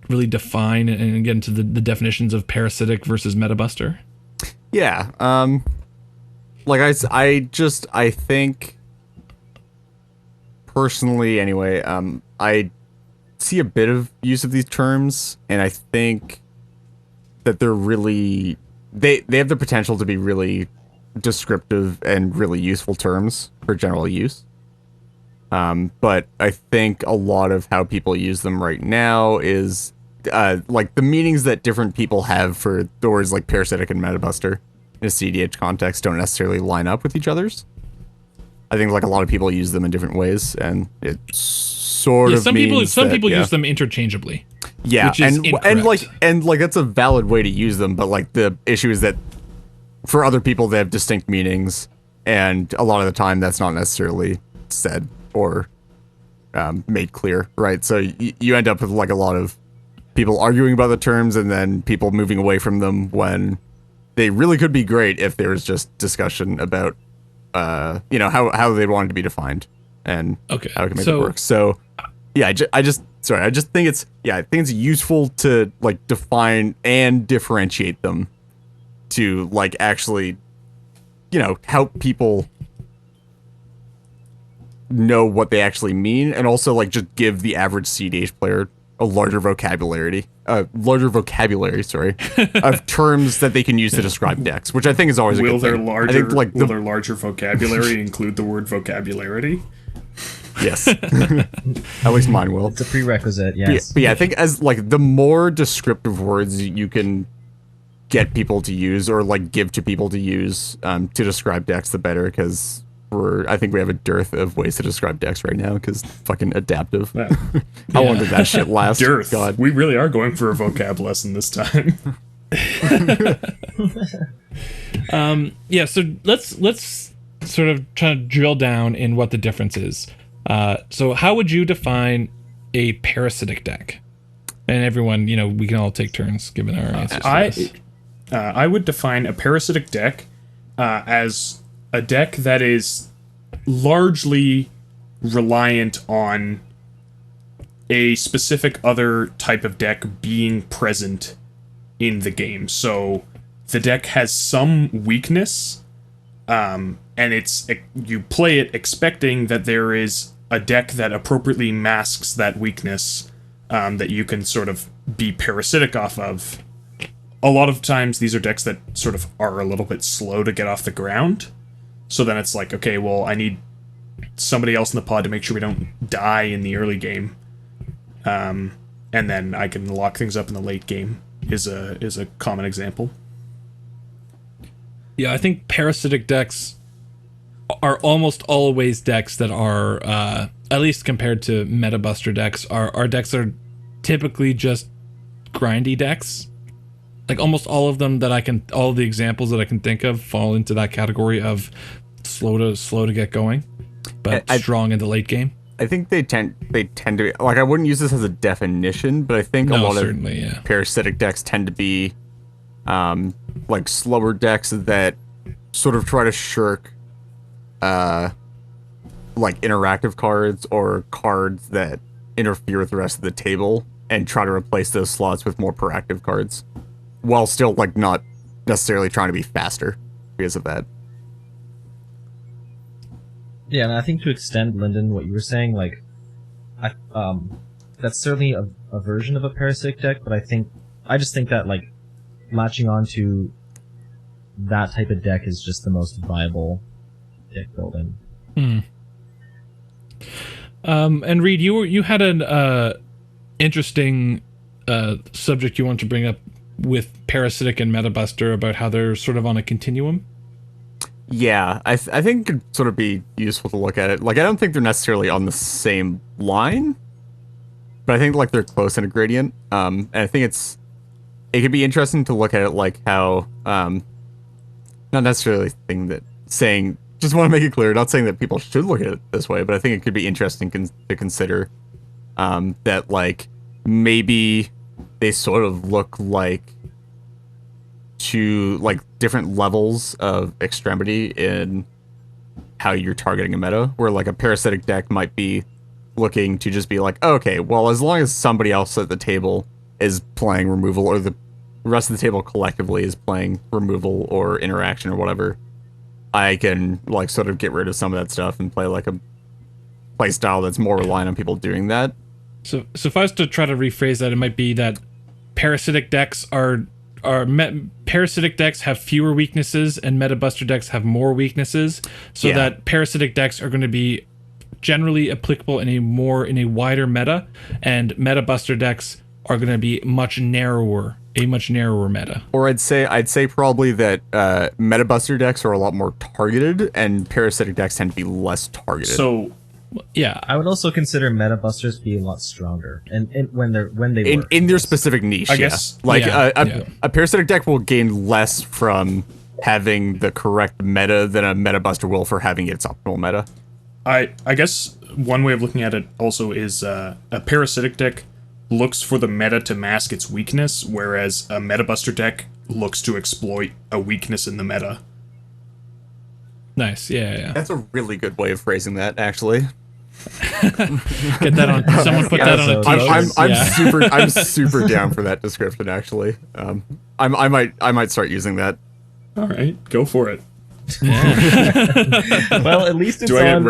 really define and get into the definitions of parasitic versus metabuster. Yeah. Like I think personally anyway, I see a bit of use of these terms, and I think that they're really they have the potential to be really descriptive and really useful terms for general use. But I think a lot of how people use them right now is like the meanings that different people have for the words like parasitic and metabuster in a CDH context don't necessarily line up with each other's. I think like a lot of people use them in different ways, and it sort of some means people use them interchangeably. Yeah, which is and that's a valid way to use them, but like the issue is that for other people they have distinct meanings, and a lot of the time that's not necessarily said or made clear, right? So you end up with like a lot of people arguing about the terms and then people moving away from them when they really could be great if there was just discussion about how they wanted to be defined and how we can make it work. So yeah, I just think it's useful to like define and differentiate them to like actually help people know what they actually mean, and also like just give the average CDH player a larger vocabulary, of terms that they can use to describe decks, which I think is always a good thing. Will their larger vocabulary include the word vocabulary? Yes. At least mine will. It's a prerequisite, yes. But yeah, I think as like the more descriptive words you can get people to use or like give to people to use to describe decks, the better, because I think we have a dearth of ways to describe decks right now because fucking adaptive. Yeah. How long did that shit last? Dearth. God. We really are going for a vocab lesson this time. So let's sort of try to drill down in what the difference is. So how would you define a parasitic deck? And everyone, we can all take turns giving our answers to this. I would define a parasitic deck as a deck that is largely reliant on a specific other type of deck being present in the game. So the deck has some weakness, and you play it expecting that there is a deck that appropriately masks that weakness, that you can sort of be parasitic off of. A lot of times these are decks that sort of are a little bit slow to get off the ground. So then it's like, okay, well, I need somebody else in the pod to make sure we don't die in the early game, and then I can lock things up in the late game. Is a common example. Yeah, I think parasitic decks are almost always decks that are, at least compared to Metabuster decks, are decks that are typically just grindy decks. Like almost all of them all the examples that I can think of fall into that category of slow to get going, but strong in the late game. I think they tend to be, like, I wouldn't use this as a definition, but I think a lot of parasitic decks tend to be like slower decks that sort of try to shirk like interactive cards or cards that interfere with the rest of the table and try to replace those slots with more proactive cards while still like not necessarily trying to be faster because of that. Yeah, and I think to extend, Lyndon, what you were saying, like, that's certainly a version of a parasitic deck, but I just think that, like, latching on to that type of deck is just the most viable deck building. And Reed, you had an interesting subject you want to bring up with Parasitic and Metabuster about how they're sort of on a continuum. Yeah, I think it could sort of be useful to look at it. Like, I don't think they're necessarily on the same line, but I think like they're close in a gradient. And I think it could be interesting to look at it like how, not necessarily just want to make it clear, not saying that people should look at it this way, but I think it could be interesting to consider that like maybe they sort of look like two like different levels of extremity in how you're targeting a meta, where like a parasitic deck might be looking to just be like, okay, well, as long as somebody else at the table is playing removal, or the rest of the table collectively is playing removal or interaction or whatever, I can like sort of get rid of some of that stuff and play like a play style that's more reliant on people doing that. So if I was to try to rephrase that, it might be that parasitic decks parasitic decks have fewer weaknesses and Metabuster decks have more weaknesses, so that parasitic decks are going to be generally applicable in a wider meta, and Metabuster decks are going to be a much narrower meta. Or I'd say probably that Metabuster decks are a lot more targeted and parasitic decks tend to be less targeted. So yeah, I would also consider Metabusters to be a lot stronger, and when they work in their specific niche. I guess, like a parasitic deck will gain less from having the correct meta than a Metabuster will for having its optimal meta. I guess one way of looking at it also is a parasitic deck looks for the meta to mask its weakness, whereas a Metabuster deck looks to exploit a weakness in the meta. Nice, yeah. That's a really good way of phrasing that, actually. Get that on. Someone put that on a t-shirt. I'm super down for that description. Actually, I might start using that. All right, go for it. Well, at least it's on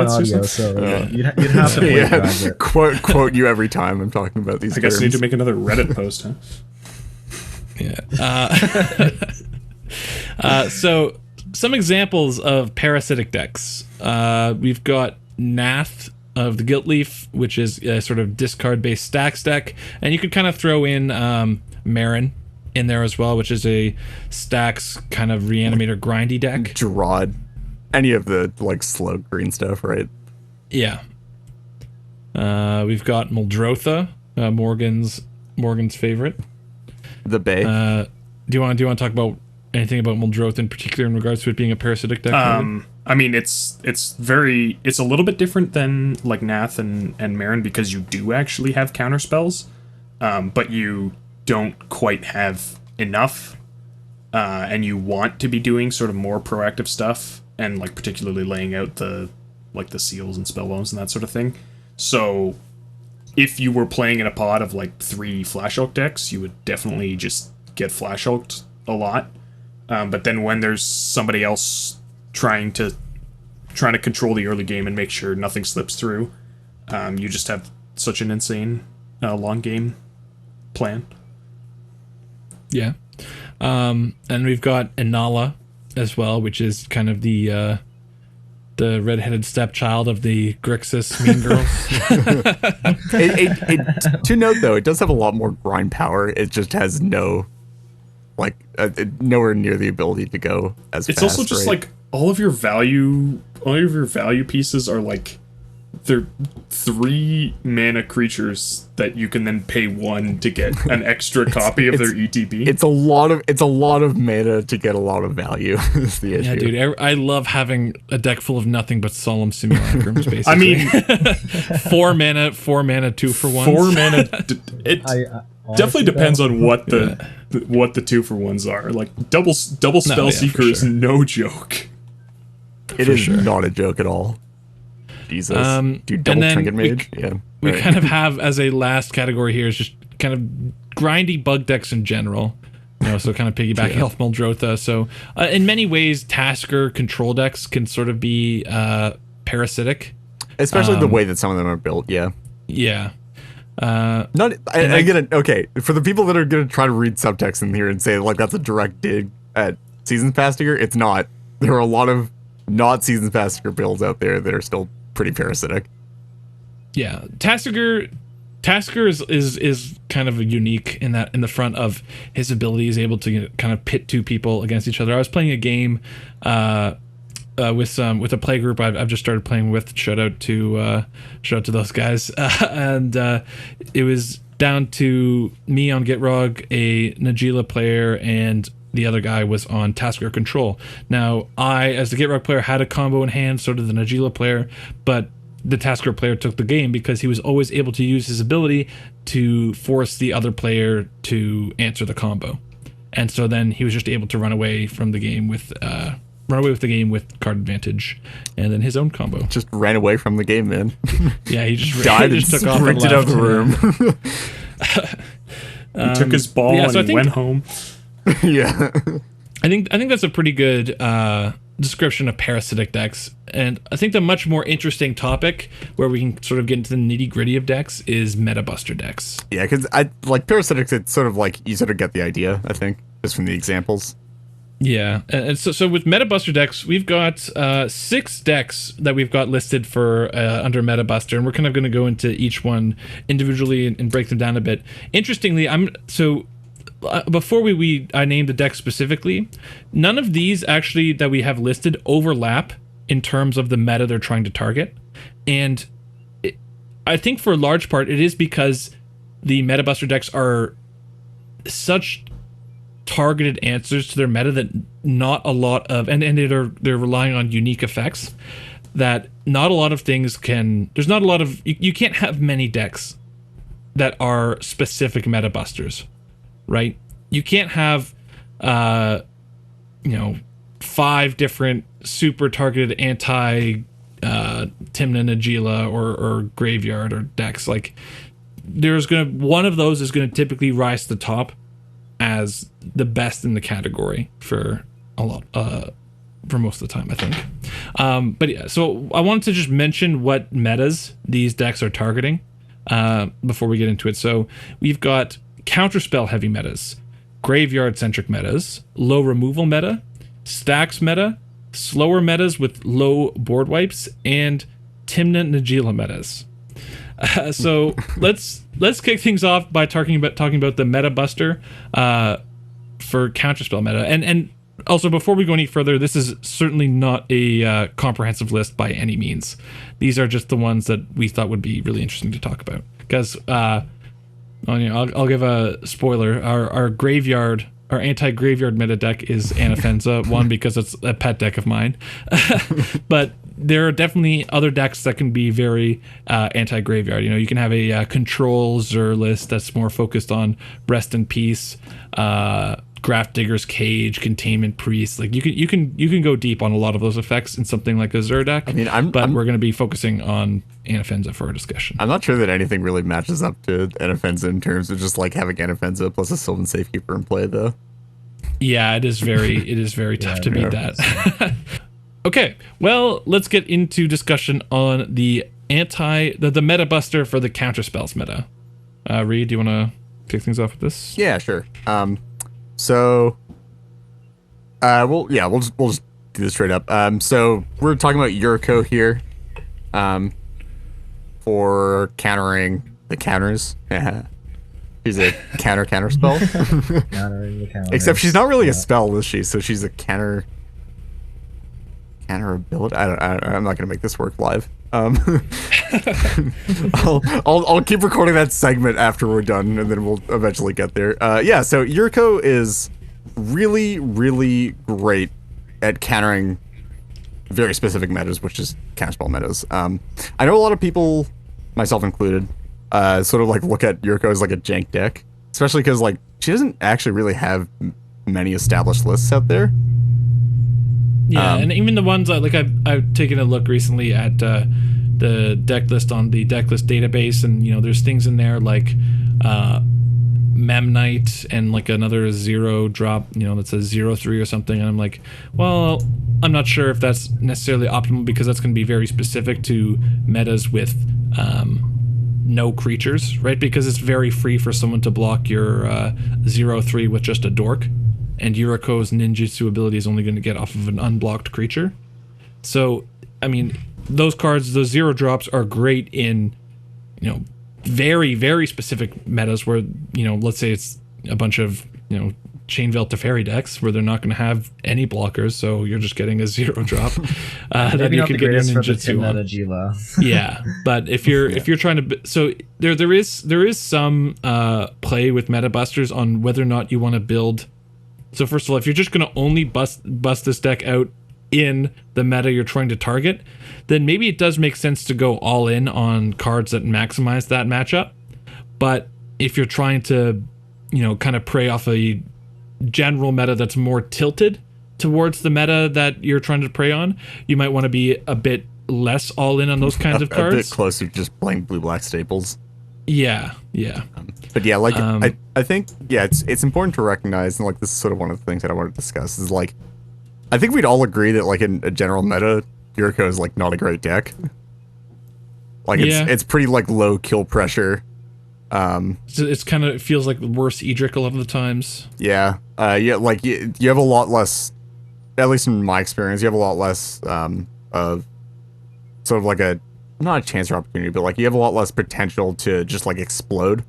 audio, so you'd have to quote you every time I'm talking about these. I guess I need to make another Reddit post, huh? Yeah. So some examples of parasitic decks. We've got Nath of the Guilt Leaf, which is a sort of discard-based stacks deck, and you could kind of throw in Marin in there as well, which is a stacks kind of reanimator grindy deck. Gerard, any of the like slow green stuff, right? Yeah. We've got Muldrotha, Morgan's favorite. The Bay. Do you want to talk about anything about Muldrotha in particular in regards to it being a parasitic deck? I mean, it's a little bit different than like Nath and Marin, because you do actually have counter spells, but you don't quite have enough, and you want to be doing sort of more proactive stuff, and like particularly laying out the seals and spell bones and that sort of thing. So if you were playing in a pod of like 3 Flash Hulk decks, you would definitely just get Flash Hulked a lot. But then when there's somebody else trying to control the early game and make sure nothing slips through, you just have such an insane long game plan. Yeah. And we've got Inala as well, which is kind of the redheaded stepchild of the Grixis Mean Girls. To note though, it does have a lot more grind power. It just has no, like, nowhere near the ability to go as It's fast, also just right? like all of your value pieces are like they're 3 mana creatures that you can then pay 1 to get an extra copy of their ETB. It's a lot of mana to get a lot of value. Is the issue. Yeah, dude, I love having a deck full of nothing but solemn simulacrums. Basically, I mean, 4 mana, 2 for 1. 4 mana. It Honestly, definitely depends though, on what the 2-for-1s are. Like double spell yeah, seeker for is sure. no joke. It is not a joke at all. Jesus, dude, double and then trinket we- mage. Yeah, We right. kind of have as a last category here is just kind of grindy bug decks in general. So kind of piggyback Health Muldrotha. So in many ways, Tasker control decks can sort of be parasitic. Especially the way that some of them are built. Yeah. Yeah. Not again. Okay, for the people that are gonna try to read subtext in here and say like that's a direct dig at Seasons Pass Digger, it's not. There are a lot of not Seasons Pass Digger builds out there that are still pretty parasitic. Yeah, Tasker is kind of unique in that in the front of his ability is able to kind of pit 2 people against each other. I was playing a game with a play group I've just started playing with. Shout out to those guys, and it was down to me on Gitrog, a Najila player, and the other guy was on Tasker Control. Now, I, as the Gitrog player, had a combo in hand, so did the Najila player, but the Tasker player took the game because he was always able to use his ability to force the other player to answer the combo. And so then he was just able to run away from the game with card advantage, and then his own combo. Just ran away from the game, man. Yeah, he just Died he just and took off and sprinted out of left. the room. He took his ball yeah, and so I he think- went home. Yeah. I think that's a pretty good description of parasitic decks, and I think the much more interesting topic where we can sort of get into the nitty gritty of decks is Metabuster decks. Yeah, because I like parasitics. It's sort of like you sort of get the idea. I think just from the examples. Yeah, and so with Metabuster decks, we've got 6 decks that we've got listed for under Metabuster, and we're kind of going to go into each one individually and break them down a bit. Interestingly, before I named the deck specifically, none of these actually that we have listed overlap in terms of the meta they're trying to target. And I think for a large part, it is because the Metabuster decks are such targeted answers to their meta that not a lot of, and they're relying on unique effects that not a lot of things can, there's not a lot of, you can't have many decks that are specific Metabusters. Right? You can't have, 5 different super targeted anti Timna Najila or Graveyard or decks. Like, one of those is gonna typically rise to the top as the best in the category for a lot, for most of the time, I think. But yeah, so I wanted to just mention what metas these decks are targeting before we get into it. So we've got counterspell heavy metas, graveyard centric metas, low removal meta, stacks meta, slower metas with low board wipes, and Timna Najila metas. So let's kick things off by talking about the Metabuster for counterspell meta, and also before we go any further, this is certainly not a comprehensive list by any means. These are just the ones that we thought would be really interesting to talk about because. I'll give a spoiler. Our anti-graveyard meta deck is Anafenza. One, because it's a pet deck of mine, but there are definitely other decks that can be very anti-graveyard. You can have a control Zur list that's more focused on Rest in Peace, Graft Digger's Cage, Containment Priest. Like you can go deep on a lot of those effects in something like a Zur deck. I mean, we're going to be focusing on Anafenza for our discussion. I'm not sure that anything really matches up to Anafenza in terms of just like having Anafenza plus a Sylvan Safekeeper in play, though. Yeah, it is very tough to beat that. Okay, well, let's get into discussion on the Metabuster for the counterspells meta. Reed, do you want to kick things off with this? Yeah, sure. So We'll just do this straight up. So we're talking about Yuriko here, for countering the counters. She's a counter spell. Countering the counters. Except she's not really a spell, is she? So she's a counter ability. I'm not gonna make this work live. I'll keep recording that segment after we're done, and then we'll eventually get there. Yeah. So Yuriko is really, really great at countering very specific metas, which is counterspell metas. I know a lot of people, myself included, sort of like look at Yuriko as like a jank deck, especially because like she doesn't actually really have many established lists out there. Yeah, and even the ones like I've taken a look recently at the deck list on the deck list database, and there's things in there like Memnite and like another 0-drop, that says 0/3 or something, and I'm like, well, I'm not sure if that's necessarily optimal because that's going to be very specific to metas with no creatures, right? Because it's very free for someone to block your 0/3 with just a dork, and Yuriko's ninjutsu ability is only going to get off of an unblocked creature. So, I mean, those cards, those 0-drops are great in, very, very specific metas where, let's say it's a bunch of, Chainveil Teferi decks where they're not going to have any blockers, so you're just getting a 0-drop. Maybe not the greatest for the Tim meta Gila. Yeah, but if you're trying to, so there is some play with Metabusters on whether or not you want to build. So first of all, if you're just going to only bust this deck out in the meta you're trying to target, then maybe it does make sense to go all in on cards that maximize that matchup. But if you're trying to, kind of prey off a general meta that's more tilted towards the meta that you're trying to prey on, you might want to be a bit less all in on those kinds of cards. A bit closer to just playing blue-black staples. Yeah. But yeah, like I think it's important to recognize, and like this is sort of one of the things that I want to discuss is like, I think we'd all agree that like in a general meta, Yuriko is like not a great deck. Like it's pretty like low kill pressure. It's kind of, it feels like the worst Edric a lot of the times. Yeah. Like you have a lot less, at least in my experience, you have a lot less of sort of like not a chance or opportunity, but like you have a lot less potential to just like explode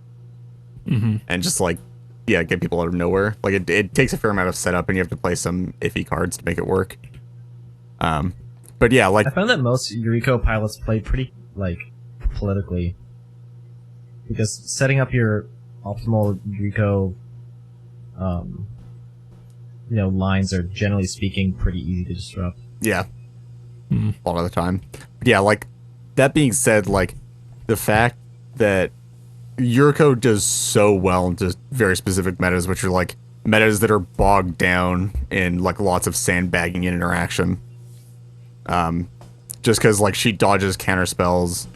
and just like, get people out of nowhere. Like it takes a fair amount of setup, and you have to play some iffy cards to make it work. But yeah, like I found that most Yuriko pilots play pretty like politically, because setting up your optimal Yuriko, lines are generally speaking pretty easy to disrupt. Yeah, a lot of the time. But yeah, like that being said, like the fact that Yuriko does so well into very specific metas, which are like metas that are bogged down in like lots of sandbagging and interaction. Just because like she dodges counter spells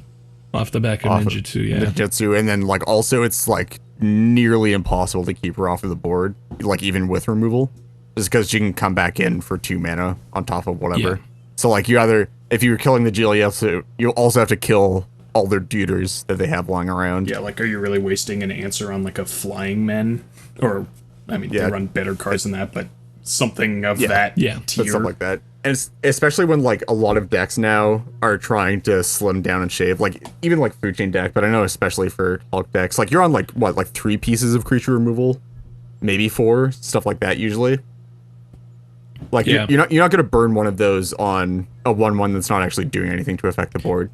off the back of ninjutsu, and then like also it's like nearly impossible to keep her off of the board, like even with removal, just because she can come back in for 2 mana on top of whatever. Yeah. So like if you're killing the Jill, you also have to kill all their duders that they have lying around. Yeah, like, are you really wasting an answer on like a flying men? Or, I mean, they run better cards than that, but something of that tier. Stuff like that. And especially when like a lot of decks now are trying to slim down and shave, like even like food chain deck, but I know especially for Hulk decks, like you're on like 3 pieces of creature removal, maybe 4, stuff like that usually. Like you're not going to burn one of those on a 1/1 that's not actually doing anything to affect the board.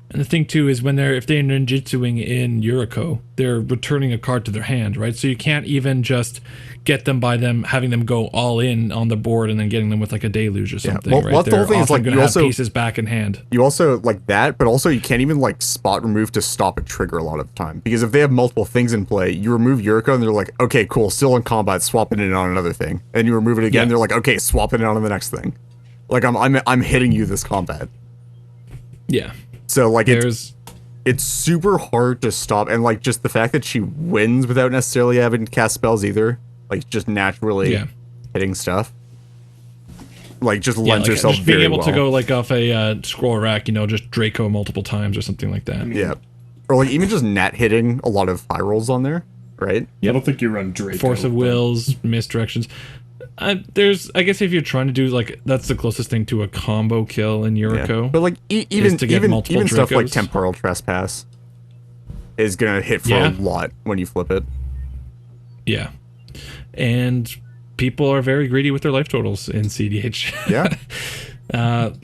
And the thing too is if they're ninjutsuing in Yuriko, they're returning a card to their hand, right? So you can't even just get them by them having them go all in on the board and then getting them with like a deluge or something. Well, right? the whole thing is like you also have pieces back in hand. You also like that, but also you can't even like spot remove to stop a trigger a lot of the time, because if they have multiple things in play, you remove Yuriko and they're like, okay, cool, still in combat, swapping it on another thing, and you remove it again, they're like, okay, swapping it on the next thing. Like I'm hitting you this combat. Yeah. So like it's super hard to stop, and like just the fact that she wins without necessarily having to cast spells either, like just naturally hitting stuff, like just lends herself just being very able well. to go like off a scroll rack, just Draco multiple times or something like that. Yeah, or like even just nat hitting a lot of high rolls on there, right? I don't think you run Draco. Force of wills, misdirections. I guess if you're trying to do like that's the closest thing to a combo kill in Yeah. Yuriko. But like even to get even multiple even stuff like Dracos. temporal trespass is gonna hit for Yeah. a lot when you flip it. Yeah, and people are very greedy with their life totals in CDH. Yeah.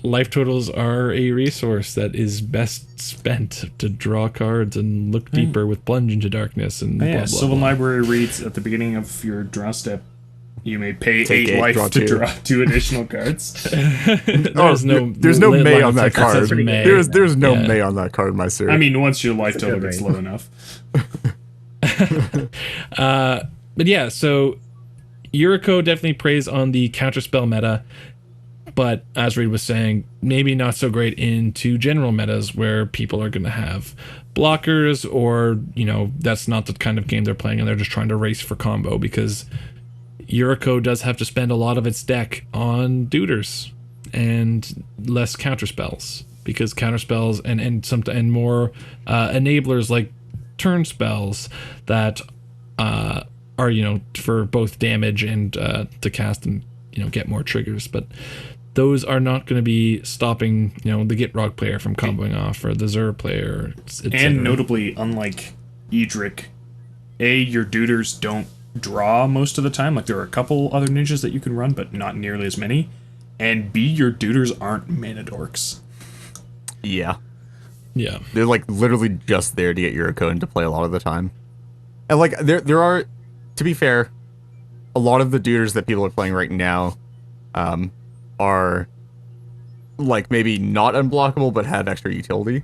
Life totals are a resource that is best spent to draw cards and look deeper with Plunge into Darkness and blah, blah, Sylvan blah. Library reads at the beginning of your draw step, you may pay Take 8 eight, life draw to 2. draw 2 additional cards. There's no May line on of that text that card. says may. There's no Yeah. May on that card, my sir. I mean, once your life That's a total good gets rate. low enough. But yeah, so Yuriko definitely preys on the counterspell meta, but as Reed was saying, maybe not so great into general metas where people are going to have blockers, or that's not the kind of game they're playing and they're just trying to race for combo, because Yuriko does have to spend a lot of its deck on duders and less counterspells, because counterspells and more enablers like turn spells that are for both damage and to cast and get more triggers, but those are not going to be stopping the Gitrog player from comboing off, or the Zur player, etc. And notably, unlike Edric, your duders don't draw most of the time. Like, there are a couple other ninjas that you can run, but not nearly as many. And B, your duders aren't mana dorks. yeah. yeah, They're like literally just there to get Yuriko into play a lot of the time. And like there are, to be fair, a lot of the duders that people are playing right now are like maybe not unblockable but have extra utility.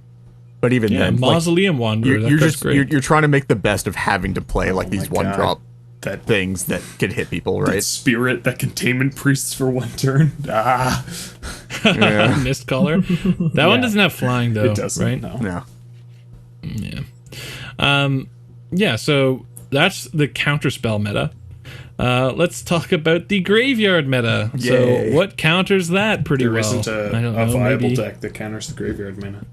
But even then, Mausoleum Wanderer, you're that's just great. you're trying to make the best of having to play like Oh these my one God. drop That things that can hit people, that right? spirit, that containment priests for one turn. Ah, Yeah. Mist Caller. That one doesn't have flying though, it doesn't. right? No. Yeah. Yeah. Yeah, so that's the counterspell meta. Let's talk about the graveyard meta. Yay. So what counters that pretty There well? isn't I a don't know, viable maybe. deck that counters the graveyard mana.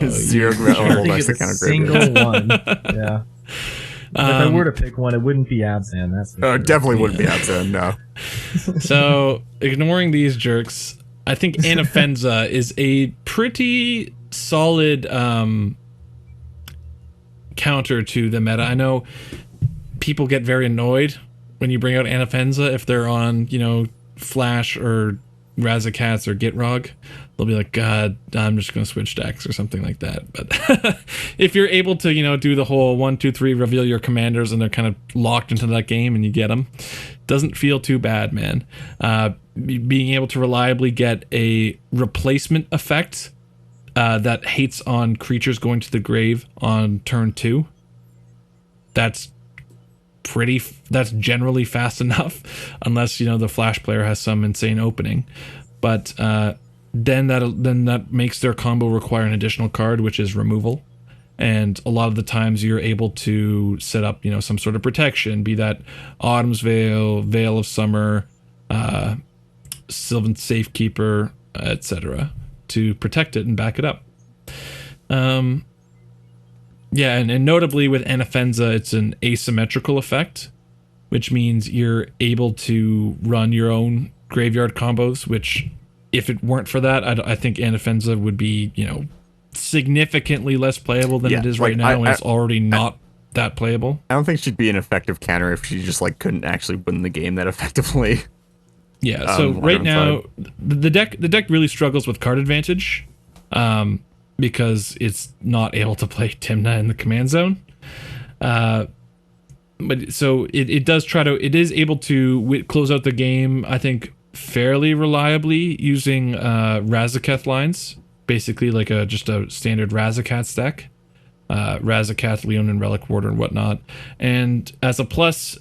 Zero I level think decks it's that a counter graveyard. single one. Yeah. If I were to pick one, it wouldn't be Abzan. That's for sure. Definitely wouldn't be Abzan, no. So ignoring these jerks, I think Anafenza is a pretty solid counter to the meta. I know people get very annoyed when you bring out Anafenza if they're on, Flash or Razakats or Gitrog. They'll be like, God, I'm just going to switch decks or something like that. But if you're able to, do the whole 1, 2, 3, reveal your commanders and they're kind of locked into that game and you get them, doesn't feel too bad, man. Being able to reliably get a replacement effect that hates on creatures going to the grave on turn 2, that's generally fast enough, unless the Flash player has some insane opening. But then that makes their combo require an additional card, which is removal. And a lot of the times you're able to set up some sort of protection, be that Autumn's Veil, Veil of Summer, Sylvan Safekeeper, etc., to protect it and back it up. Yeah, and notably with Anafenza, it's an asymmetrical effect, which means you're able to run your own graveyard combos, which, if it weren't for that, I think Anafenza would be, significantly less playable than Yeah, it is like, right now, and it's already not that playable. I don't think she'd be an effective counter if she just like couldn't actually win the game that effectively. Yeah, so on right her now, the deck really struggles with card advantage, because it's not able to play Timna in the command zone. But so it is able to close out the game, I think, fairly reliably using Razaketh lines, basically like just a standard Razaketh deck. Razaketh, Leonin Relic Warder, and whatnot. And as a plus,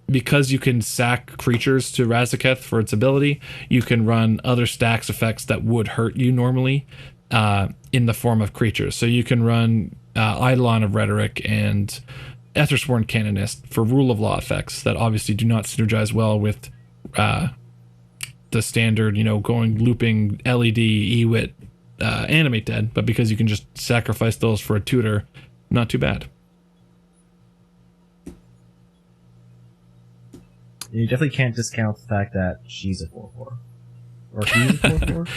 because you can sack creatures to Razaketh for its ability, you can run other stacks effects that would hurt you normally in the form of creatures. So you can run Eidolon of Rhetoric and Ethersworn Canonist for rule of law effects that obviously do not synergize well with the standard, going looping LED, Ewit, Animate Dead, but because you can just sacrifice those for a tutor, not too bad. You definitely can't discount the fact that she's a 4/4. Or he's a 4/4?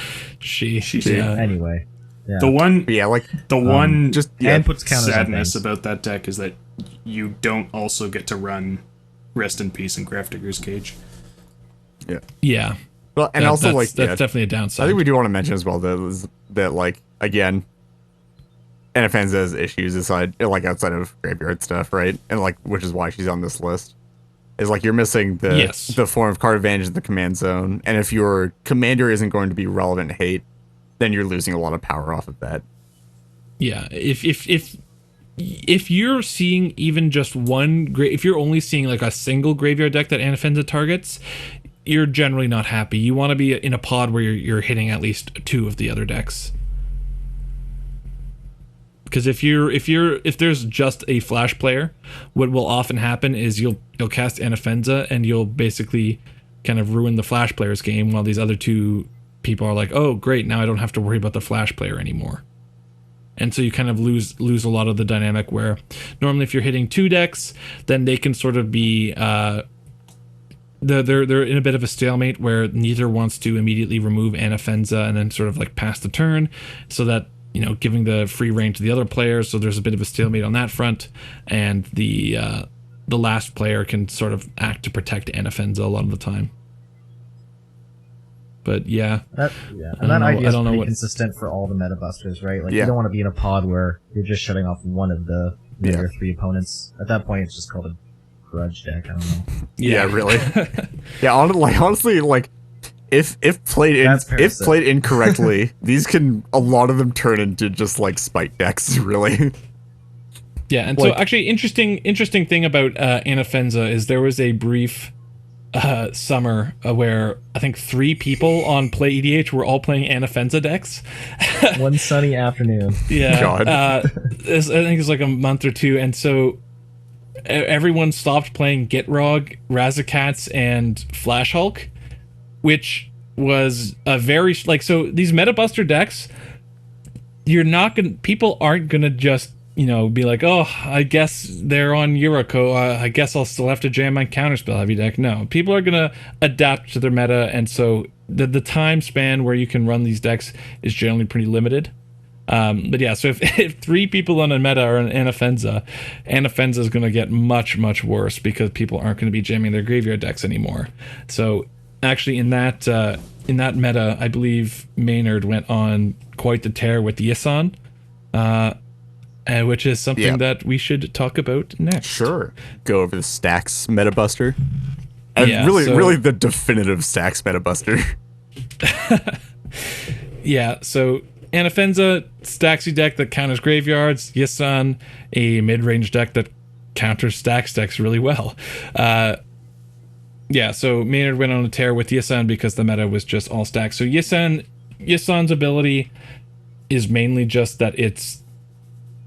She's Anyway. Yeah. The one, But yeah, like the one just yeah, and puts counters on sadness things. about that deck is that you don't also get to run Rest in Peace and Grafdigger's Cage. Yeah. well, and also that's definitely a downside. I think we do want to mention as well that like again, Anafenza has issues aside like outside of graveyard stuff, right? And like which is why she's on this list. Is like you're missing the form of card advantage in the command zone, and if your commander isn't going to be relevant hate, then you're losing a lot of power off of that. Yeah, if you're seeing even just if you're only seeing like a single graveyard deck that Anafenza targets, you're generally not happy. You want to be in a pod where you're hitting at least two of the other decks. Because if there's just a flash player, what will often happen is you'll cast Anafenza and you'll basically kind of ruin the flash player's game while these other two people are like, oh great, now I don't have to worry about the flash player anymore. And so you kind of lose a lot of the dynamic where normally if you're hitting two decks, then they can sort of be they're in a bit of a stalemate where neither wants to immediately remove Anafenza and then sort of like pass the turn, so that giving the free reign to the other players. So there's a bit of a stalemate on that front, and the last player can sort of act to protect Anafenza a lot of the time. But yeah, and that idea is pretty consistent for all the Metabusters, right? Like you don't want to be in a pod where you're just shutting off one of the other three opponents. At that point, it's just called a grudge deck. I don't know. Yeah, really. Yeah, honestly, like if played incorrectly, these can a lot of them turn into just like spite decks, really. Yeah, and so actually, interesting thing about Anafenza is there was a brief summer where I think 3 people on Play EDH were all playing Anafenza decks. One sunny afternoon. Yeah. God. I think it was like a month or two, and so everyone stopped playing Gitrog, Razakats, and Flash Hulk, which was a very so these Metabuster decks, people aren't gonna just be like, oh, I guess they're on Yuriko, I guess I'll still have to jam my counterspell heavy deck. No, people are gonna adapt to their meta, and so the time span where you can run these decks is generally pretty limited. But yeah, so if 3 people on a meta are an Anafenza is going to get much, much worse because people aren't going to be jamming their graveyard decks anymore. So actually in that meta, I believe Maynard went on quite the tear with Yisan, which is something that we should talk about next. Sure. Go over the Stacks Metabuster. And really the definitive Stacks Metabuster. Yeah, so Anafenza, Staxy deck that counters graveyards. Yisan, a mid-range deck that counters Stacks decks really well. Yeah, so Maynard went on a tear with Yisan because the meta was just all stacks. So Yisan's ability is mainly just that it's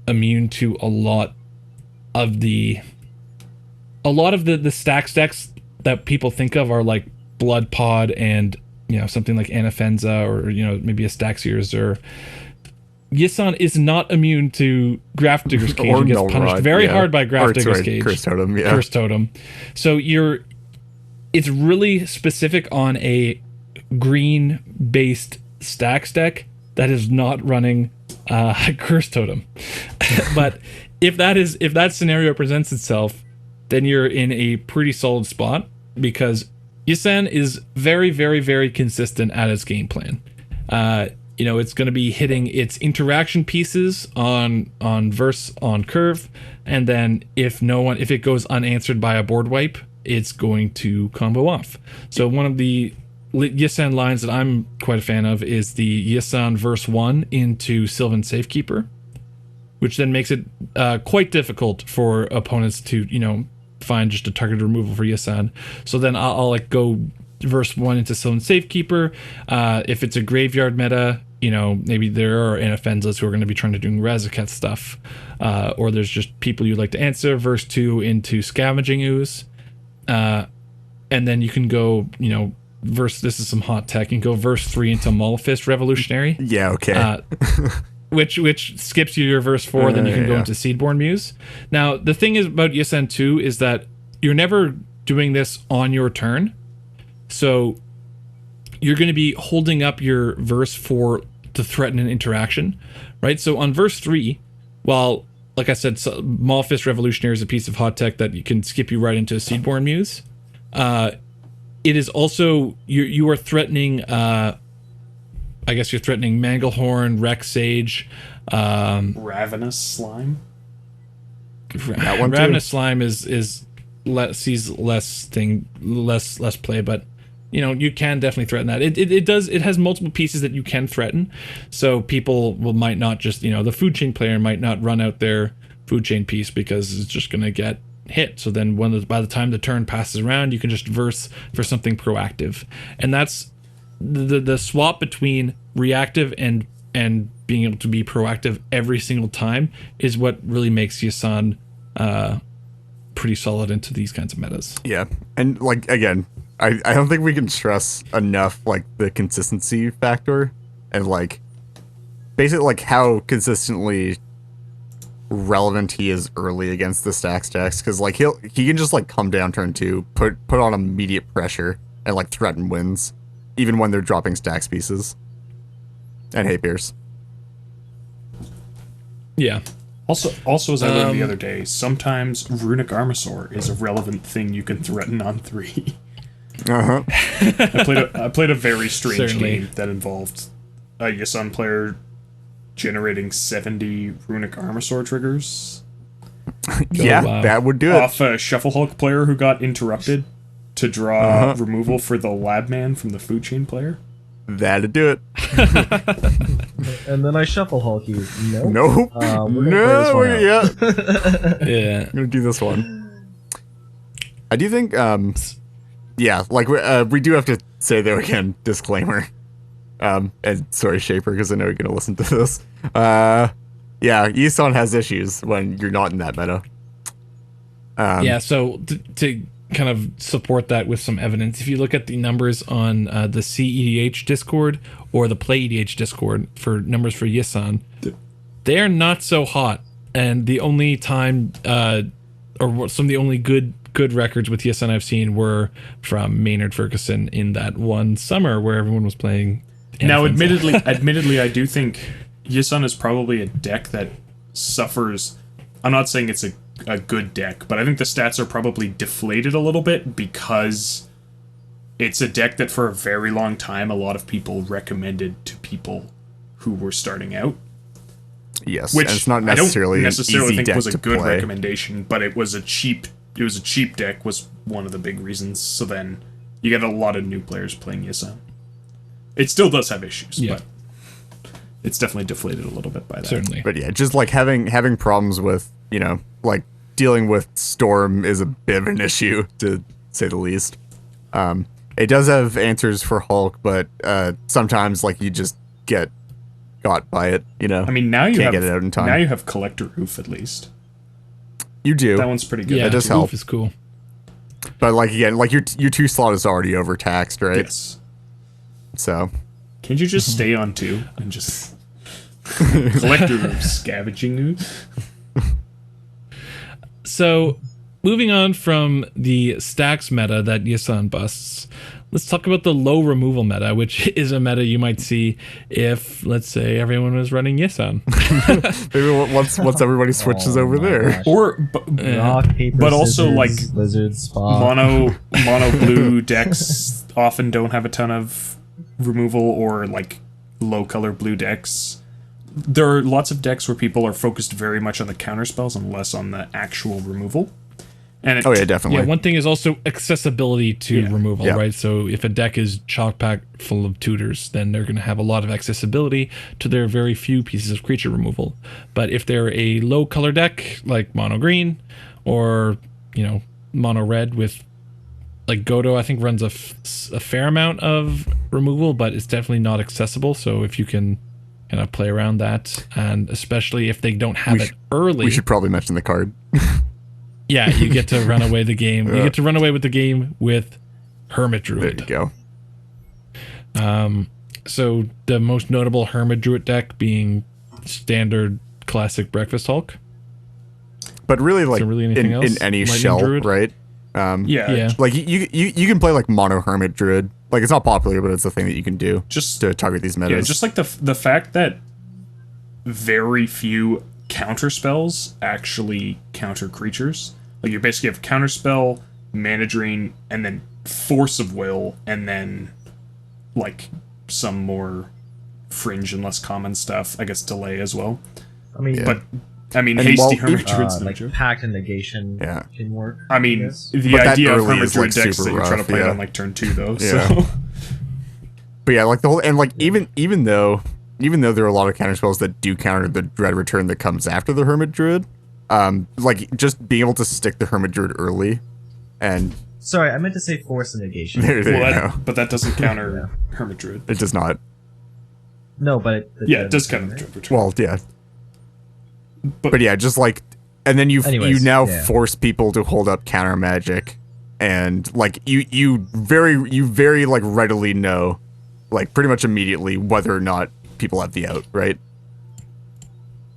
immune to a lot of the Stacks decks that people think of are like Blood Pod and something like Anafenza or maybe a Staxiers. Or Yisan is not immune to Grafdigger's Cage and gets punished very hard by Grafdigger's Cage. Curse Totem, yeah. Curse Totem. So it's really specific on a green-based Stacks deck that is not running Curse Totem. But if that scenario presents itself, then you're in a pretty solid spot because Yisan is very, very, very consistent at its game plan. It's going to be hitting its interaction pieces on curve, and then if it goes unanswered by a board wipe, it's going to combo off. So one of the Yisan lines that I'm quite a fan of is the Yisan verse 1 into Sylvan Safekeeper, which then makes it quite difficult for opponents to find just a target removal for Yisan. So then I'll like go verse 1 into Sylvan Safekeeper. If it's a graveyard meta, maybe there are Anafenzas who are going to be trying to do Razaketh stuff, or there's just people you'd like to answer. Verse 2 into Scavenging Ooze, and then you can go, this is some hot tech. You can go verse 3 into Malefist Revolutionary. Yeah, okay. Which skips you your verse 4, then you can go into Seedborn Muse. Now, the thing is about Yisan 2 is that you're never doing this on your turn. So you're going to be holding up your verse to threaten an interaction, right? So on verse 3, while, like I said, Maulfist Revolutionary is a piece of hot tech that you can skip you right into a Seedborn Muse. It is also, you are threatening, I guess you're threatening Manglehorn, Rex Sage, Ravenous Slime. That one too. Ravenous Slime sees less play, but you can definitely threaten that. It has multiple pieces that you can threaten, so people might not just, the food chain player might not run out their food chain piece because it's just gonna get hit. So then by the time the turn passes around, you can just verse for something proactive, and that's the swap between reactive and being able to be proactive every single time is what really makes Yasan pretty solid into these kinds of metas. Yeah, and like again, I don't think we can stress enough like the consistency factor and like basically like how consistently relevant he is early against the stacks, because like he can just like come down turn 2, put on immediate pressure and like threaten wins even when they're dropping stacks pieces. And hey, Pierce. Yeah. Also, as I learned the other day, sometimes Runic Armasaur is a relevant thing you can threaten on 3. Uh-huh. I played a very strange Certainly. game that involved a Yasan player generating 70 Runic Armasaur triggers Yeah, wow. that would do it. off a Shuffle Hulk player who got interrupted to draw removal for the lab man from the food chain player. That'd do it. And then I shuffle Hulk you. No. Nope. We're gonna play this one out. Yeah. I'm gonna do this one. I do think, yeah, like we do have to say though again, disclaimer. And sorry, Shaper, because I know you're gonna listen to this. Yeah, Yasan has issues when you're not in that meta. Yeah, so to kind of support that with some evidence, if you look at the numbers on the CEDH Discord or the Play EDH Discord for numbers for Yasan, they're not so hot. And the only time, or some of the only good records with Yasan I've seen were from Maynard Ferguson in that one summer where everyone was playing. Now, Anfenza. admittedly, I do think Yasan is probably a deck that suffers. I'm not saying it's a good deck, but I think the stats are probably deflated a little bit because it's a deck that for a very long time a lot of people recommended to people who were starting out. Yes, Which and it's not necessarily I don't necessarily an easy think deck was a to good play. recommendation, but it was a cheap deck was one of the big reasons. So then you get a lot of new players playing Yasan. It still does have issues, Yeah. but it's definitely deflated a little bit by that. Certainly. But yeah, just like having problems with, like dealing with Storm is a bit of an issue, to say the least. It does have answers for Hulk, but sometimes like you just get got by it, I mean, now you Can't have get it out in time. now you have Collector Roof at least. You do. That one's pretty good. Yeah, that does Roof help. is cool. But like again, like your 2 slot is already overtaxed, right? Yes. So Can't you just stay on 2 and just Collector Roof scavenging ooze? So, moving on from the stacks meta that Yasan busts, let's talk about the low removal meta, which is a meta you might see if, let's say, everyone was running Yasan. maybe once everybody switches over my there. gosh. Or Rock, paper, But also, scissors, like, lizard, spa. mono blue decks often don't have a ton of removal, or like low color blue decks. There are lots of decks where people are focused very much on the counter spells and less on the actual removal. And it, Oh yeah, definitely. Yeah, one thing is also accessibility to Yeah. removal, Yeah. right? So if a deck is chalk packed full of tutors, then they're going to have a lot of accessibility to their very few pieces of creature removal. But if they're a low color deck like mono green or, mono red with like Godo, I think runs a fair amount of removal, but it's definitely not accessible. So if you can kind of play around that, and especially if they don't have it early, We should probably mention the card. yeah, you get to run away the game. You Yeah. get to run away with the game with Hermit There Druid. you go. So the most notable Hermit Druid deck being standard classic Breakfast Hulk. But really, like there really anything else? in any Lightning shell, Druid? right? Yeah. Like you can play like mono hermit druid. Like it's not popular, but it's a thing that you can do Just to target these metas. Yeah, just like the fact that very few counter spells actually counter creatures. Like you basically have counterspell, mana drain, and then force of will, and then like some more fringe and less common stuff. I guess delay as well. I mean, Yeah. But I mean, And hasty while- hermit druid's no like joke. pact and negation can work. I mean, guess. the But that idea of early hermit is, druid like, decks super that you're trying to rough, play it yeah. on like turn 2 though. Yeah. So But yeah, like the whole and like even though there are a lot of counter spells that do counter the dread return that comes after the hermit druid, like just being able to stick the hermit druid early, and Sorry, I meant to say force and negation. there you go. but that doesn't counter hermit druid. It does not. No, but Yeah, it does counter dread return. Well, yeah, But- but yeah, just like, and then you Anyways, now yeah. force people to hold up counter magic, and like you very like readily know, like pretty much immediately whether or not people have the out, right?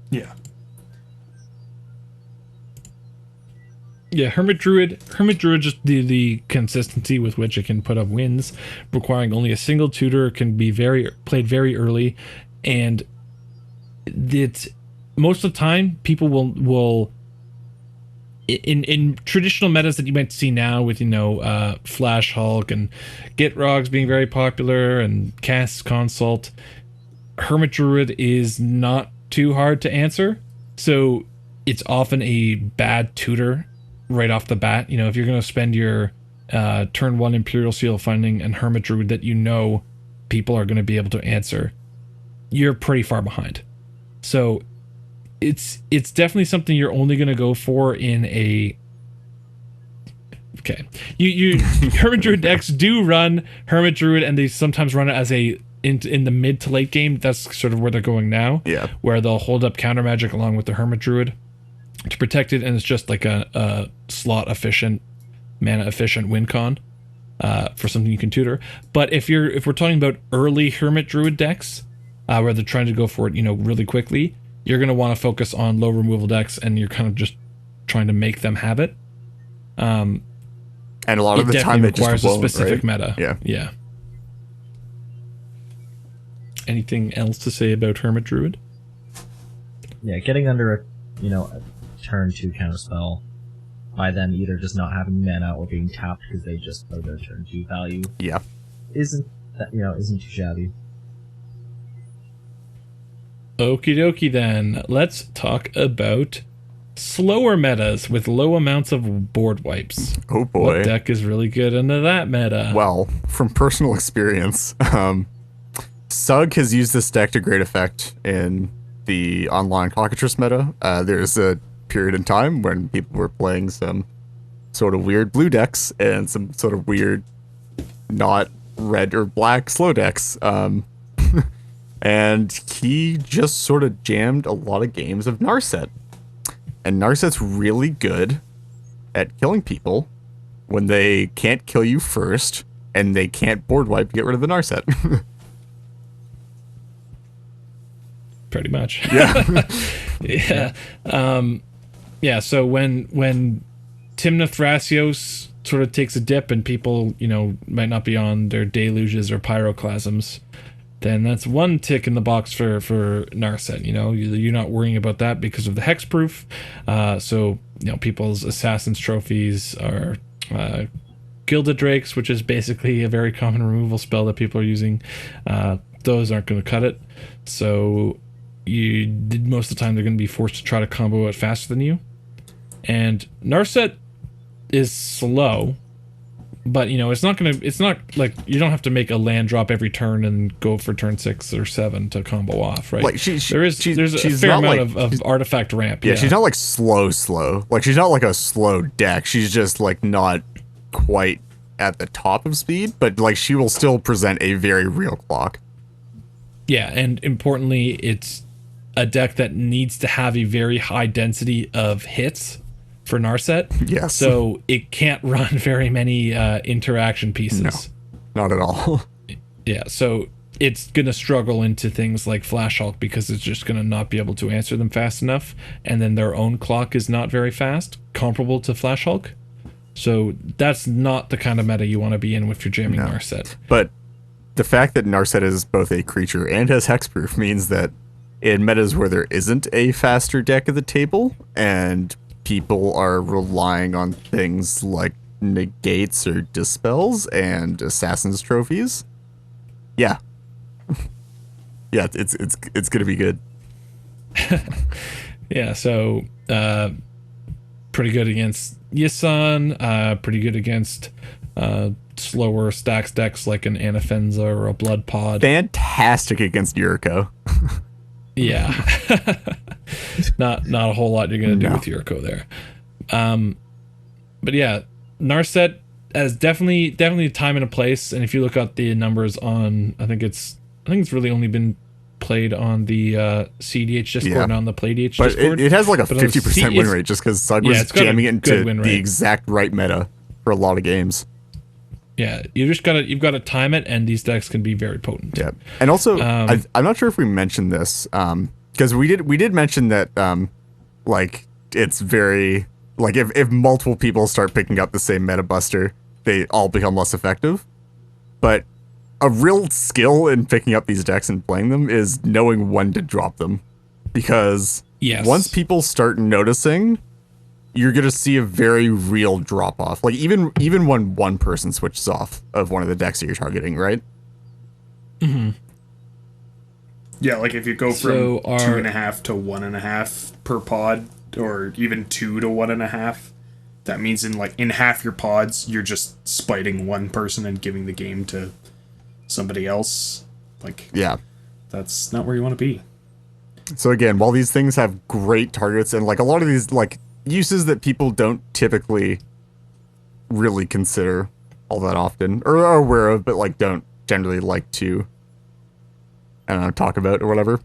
Yeah. Yeah, Hermit Druid, just the consistency with which it can put up wins, requiring only a single tutor, can be played very early, and it's most of the time people will in traditional metas that you might see now with Flash Hulk and Gitrogs being very popular and Cast Consult, Hermit Druid is not too hard to answer, so it's often a bad tutor right off the bat. If you're going to spend your turn 1 Imperial Seal Funding and Hermit Druid that people are going to be able to answer, you're pretty far behind. So it's definitely something you're only going to go for in a... Okay. You Hermit Druid decks do run Hermit Druid, and they sometimes run it as in the mid to late game. That's sort of where they're going now. Yeah. Where they'll hold up counter magic along with the Hermit Druid to protect it, and it's just like a slot efficient, mana efficient win con for something you can tutor. But if we're talking about early Hermit Druid decks, where they're trying to go for it, really quickly, you're going to want to focus on low removal decks, and you're kind of just trying to make them have it. And a lot of the time it requires just a won't, specific right? meta. Yeah. Anything else to say about Hermit Druid? Yeah, getting under a turn 2 counterspell by them either just not having mana or being tapped because they just play their turn 2 value Yeah. isn't too shabby. Okie dokie then. Let's talk about slower metas with low amounts of board wipes. Oh boy. What deck is really good into that meta? Well, from personal experience, Sug has used this deck to great effect in the online cockatrice meta. There's a period in time when people were playing some sort of weird blue decks and some sort of weird not red or black slow decks. And he just sort of jammed a lot of games of Narset. And Narset's really good at killing people when they can't kill you first and they can't board wipe to get rid of the Narset. Pretty much. Yeah. Yeah. So when Timna Thrasios sort of takes a dip and people, might not be on their deluges or pyroclasms, then that's one tick in the box for Narset. You're not worrying about that because of the hexproof. So people's assassins trophies are Gilded Drakes, which is basically a very common removal spell that people are using. Those aren't going to cut it. So most of the time they're going to be forced to try to combo it faster than you. And Narset is slow, but it's not like you don't have to make a land drop every turn and go for turn 6 or 7 to combo off, right? Like there's a fair amount of artifact ramp. Yeah, she's not like slow. Like she's not like a slow deck. She's just like not quite at the top of speed, but like she will still present a very real clock. Yeah, and importantly, it's a deck that needs to have a very high density of hits for Narset. Yes. So it can't run very many interaction pieces. No, not at all. Yeah, so it's going to struggle into things like Flash Hulk because it's just going to not be able to answer them fast enough. And then their own clock is not very fast, comparable to Flash Hulk. So that's not the kind of meta you want to be in if you're jamming No. Narset. But the fact that Narset is both a creature and has hexproof means that in metas where there isn't a faster deck at the table and people are relying on things like negates or dispels and assassin's trophies, yeah, yeah, it's gonna be good. Yeah, so pretty good against Yisan, pretty good against slower stacks decks like an Anafenza or a Blood Pod. Fantastic against Yuriko. Yeah. not a whole lot you're going to do No. with Yuriko there. But yeah, Narset has definitely a time and a place, and if you look at the numbers on I think it's really only been played on the CDH Discord Yeah. and on the PlayDH But Discord. it has like a But on the 50% win rate just because Sug Yeah, was it's got a jamming it good into win the rate. exact right meta for a lot of games. Yeah, you've got to time it, and these decks can be very potent. Yeah, and also I'm not sure if we mentioned this because we did mention that like it's very like if multiple people start picking up the same Metabuster, they all become less effective. But a real skill in picking up these decks and playing them is knowing when to drop them, because Yes. once people start noticing, you're gonna see a very real drop off. Like even when one person switches off of one of the decks that you're targeting, right? Yeah, like if you go from So our- 2.5 to 1.5 per pod, or even 2 to 1.5, that means in half your pods, you're just spiting one person and giving the game to somebody else. Like, Yeah. that's not where you want to be. So again, while these things have great targets and like a lot of these like uses that people don't typically really consider all that often or are aware of, but like don't generally like to, I don't know, talk about or whatever.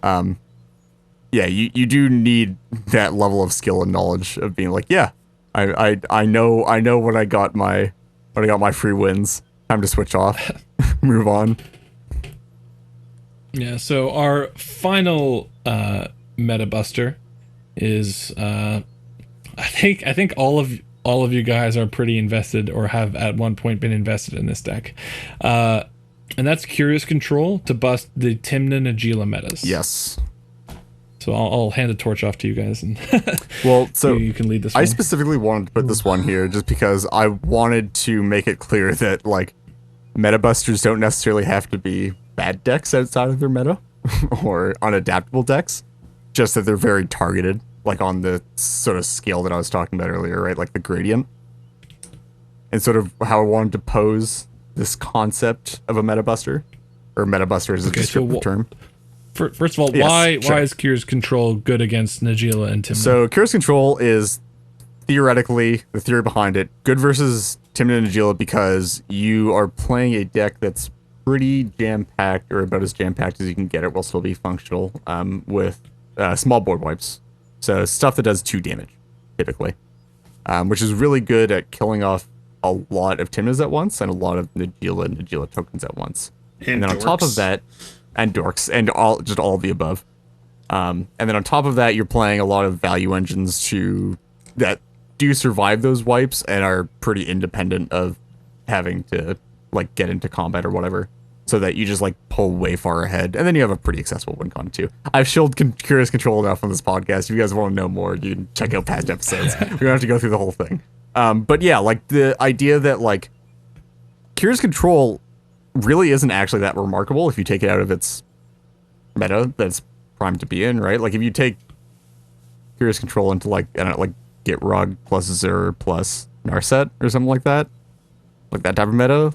Yeah, you do need that level of skill and knowledge of being like, yeah, I know when I got my free wins. Time to switch off, move on. Yeah, so our final Metabuster is I think all of you guys are pretty invested or have at one point been invested in this deck. And that's Curious Control to bust the Tymna Najeela metas. Yes. So I'll hand the torch off to you guys, and Well, so you can lead this I one. specifically wanted to put this one here just because I wanted to make it clear that like Metabusters don't necessarily have to be bad decks outside of their meta or unadaptable decks, just that they're very targeted, like on the sort of scale that I was talking about earlier, right? Like the gradient. And sort of how I wanted to pose this concept of a Metabuster, or Metabuster is a descriptive term. First of all, Yes, sure. why is Curious Control good against Najeela and Tymna? So Curious Control is theoretically the theory behind it good versus Tymna and Najeela because you are playing a deck that's pretty jam-packed or about as jam-packed as you can get it while still be functional with small board wipes. So stuff that does 2 damage typically, which is really good at killing off a lot of Tymnas at once and a lot of Najeela tokens at once. And then on top of dorks. that, and dorks, and all of the above. And then on top of that, you're playing a lot of value engines that do survive those wipes and are pretty independent of having to like get into combat or whatever, so that you just like pull way far ahead, and then you have a pretty accessible win con too. I've shilled Curious Control enough on this podcast. If you guys want to know more, you can check out past episodes. We don't have to go through the whole thing. But yeah, like the idea that like Curious Control really isn't actually that remarkable if you take it out of its meta that's primed to be in, right? Like if you take Curious Control into like, I don't know, like Get Rug plus Azure plus Narset or something like that type of meta,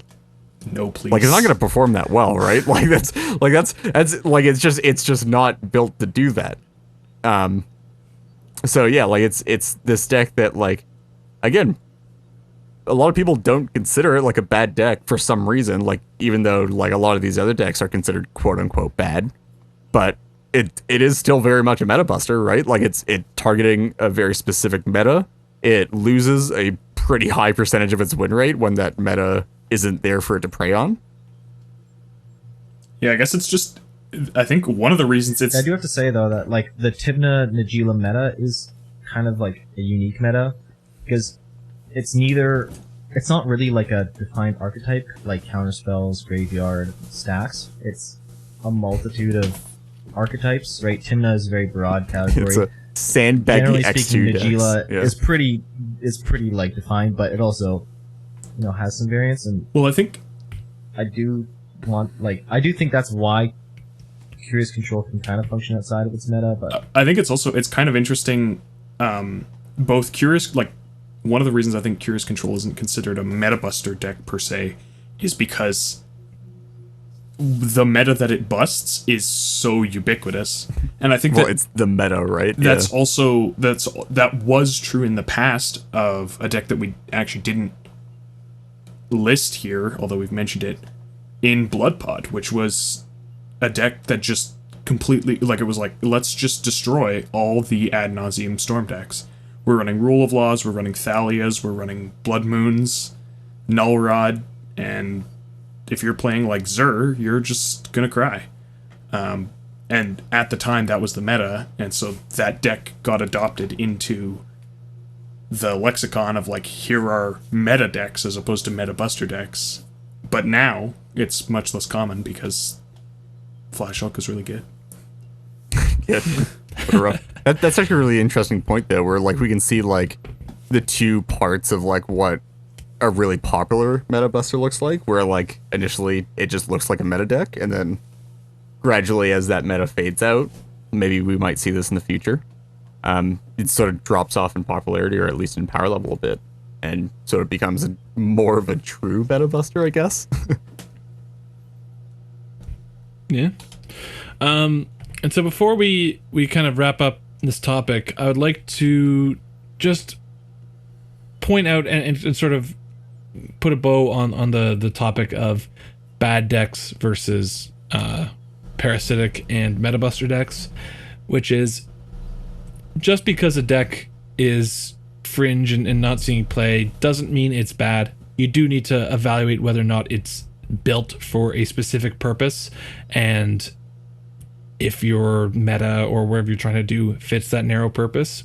No, please. like it's not going to perform that well, right? Like that's like it's just not built to do that. So yeah, like it's this deck that like, again, a lot of people don't consider it like a bad deck for some reason, like even though like a lot of these other decks are considered quote unquote bad, but it is still very much a Metabuster, right? Like it's targeting a very specific meta. It loses a pretty high percentage of its win rate when that meta isn't there for it to prey on. Yeah, I guess it's just. I think one of the reasons it's. I do have to say though that like the Tymna Najeela meta is kind of like a unique meta because it's neither. It's not really like a defined archetype like counterspells, graveyard, stacks. It's a multitude of archetypes, right? Tymna is a very broad category. It's a sandbaggy Generally X2 speaking, decks. Najila Yeah. is pretty like defined, but it also, has some variance. And Well, I think I do think that's why Curious Control can kind of function outside of its meta. But I think it's kind of interesting. Both Curious, like one of the reasons I think Curious Control isn't considered a Metabuster deck per se is because the meta that it busts is so ubiquitous, and I think Well, that it's the meta, right? that was true in the past of a deck that we actually didn't list here, although we've mentioned it in Bloodpod, which was a deck that just completely it was like, let's just destroy all the ad nauseum storm decks. We're running Rule of Laws, we're running Thalias, we're running Blood Moons, Null Rod, and if you're playing like Zur, you're just gonna cry. And at the time, that was the meta, and so that deck got adopted into the lexicon of like, here are meta decks as opposed to meta buster decks. But now it's much less common because Flash Hulk is really good. Yeah. That's actually a really interesting point though, where like we can see like the two parts of like what a really popular meta buster looks like, where like initially it just looks like a meta deck, and then gradually as that meta fades out, maybe we might see this in the future. It sort of drops off in popularity, or at least in power level a bit, and sort of becomes more of a true meta buster, I guess. Yeah. And so before we kind of wrap up this topic, I would like to just point out and sort of put a bow on the topic of bad decks versus parasitic and metabuster decks, which is just because a deck is fringe and not seeing play doesn't mean it's bad. You do need to evaluate whether or not it's built for a specific purpose, and if your meta or wherever you're trying to do fits that narrow purpose.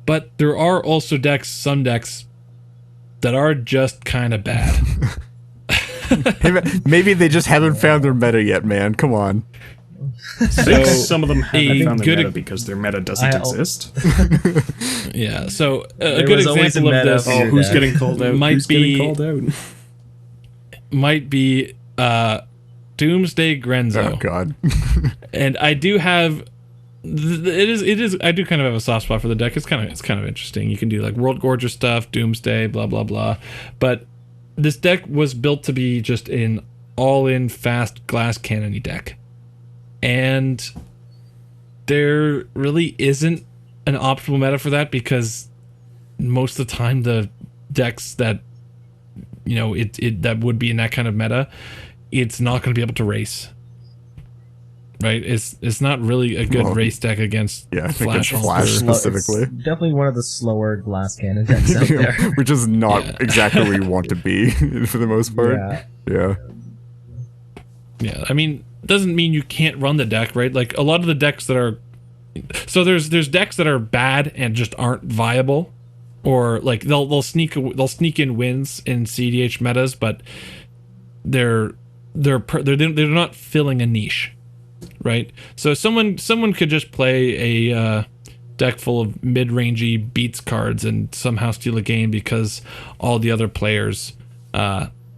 But there are also some decks that are just kind of bad. Maybe they just haven't found their meta yet, man. Come on. I think some of them haven't found their good- meta because their meta doesn't exist. Yeah, so a There good was always a example of meta this for your Who's deck. getting called out? Might Who's be- getting called out? might be Doomsday Grenzo. Oh god. And I do have it is I do kind of have a soft spot for the deck. It's kind of interesting. You can do like World Gorger stuff, Doomsday, blah blah blah. But this deck was built to be just an all-in fast glass cannony deck. And there really isn't an optimal meta for that, because most of the time the decks that that would be in that kind of meta, it's not going to be able to race. Right? It's not really a good race deck against Yeah, I think it's Flash. Flash Hulk. specifically. It's definitely one of the slower glass cannon decks out there. Which is not Yeah. exactly where you want to be for the most part. Yeah. Yeah, I mean, doesn't mean you can't run the deck, right? Like a lot of the decks that are, so there's decks that are bad and just aren't viable, or like they'll sneak in wins in CDH metas, but they're not filling a niche, right? So someone could just play a deck full of mid-rangey beats cards and somehow steal a game because all the other players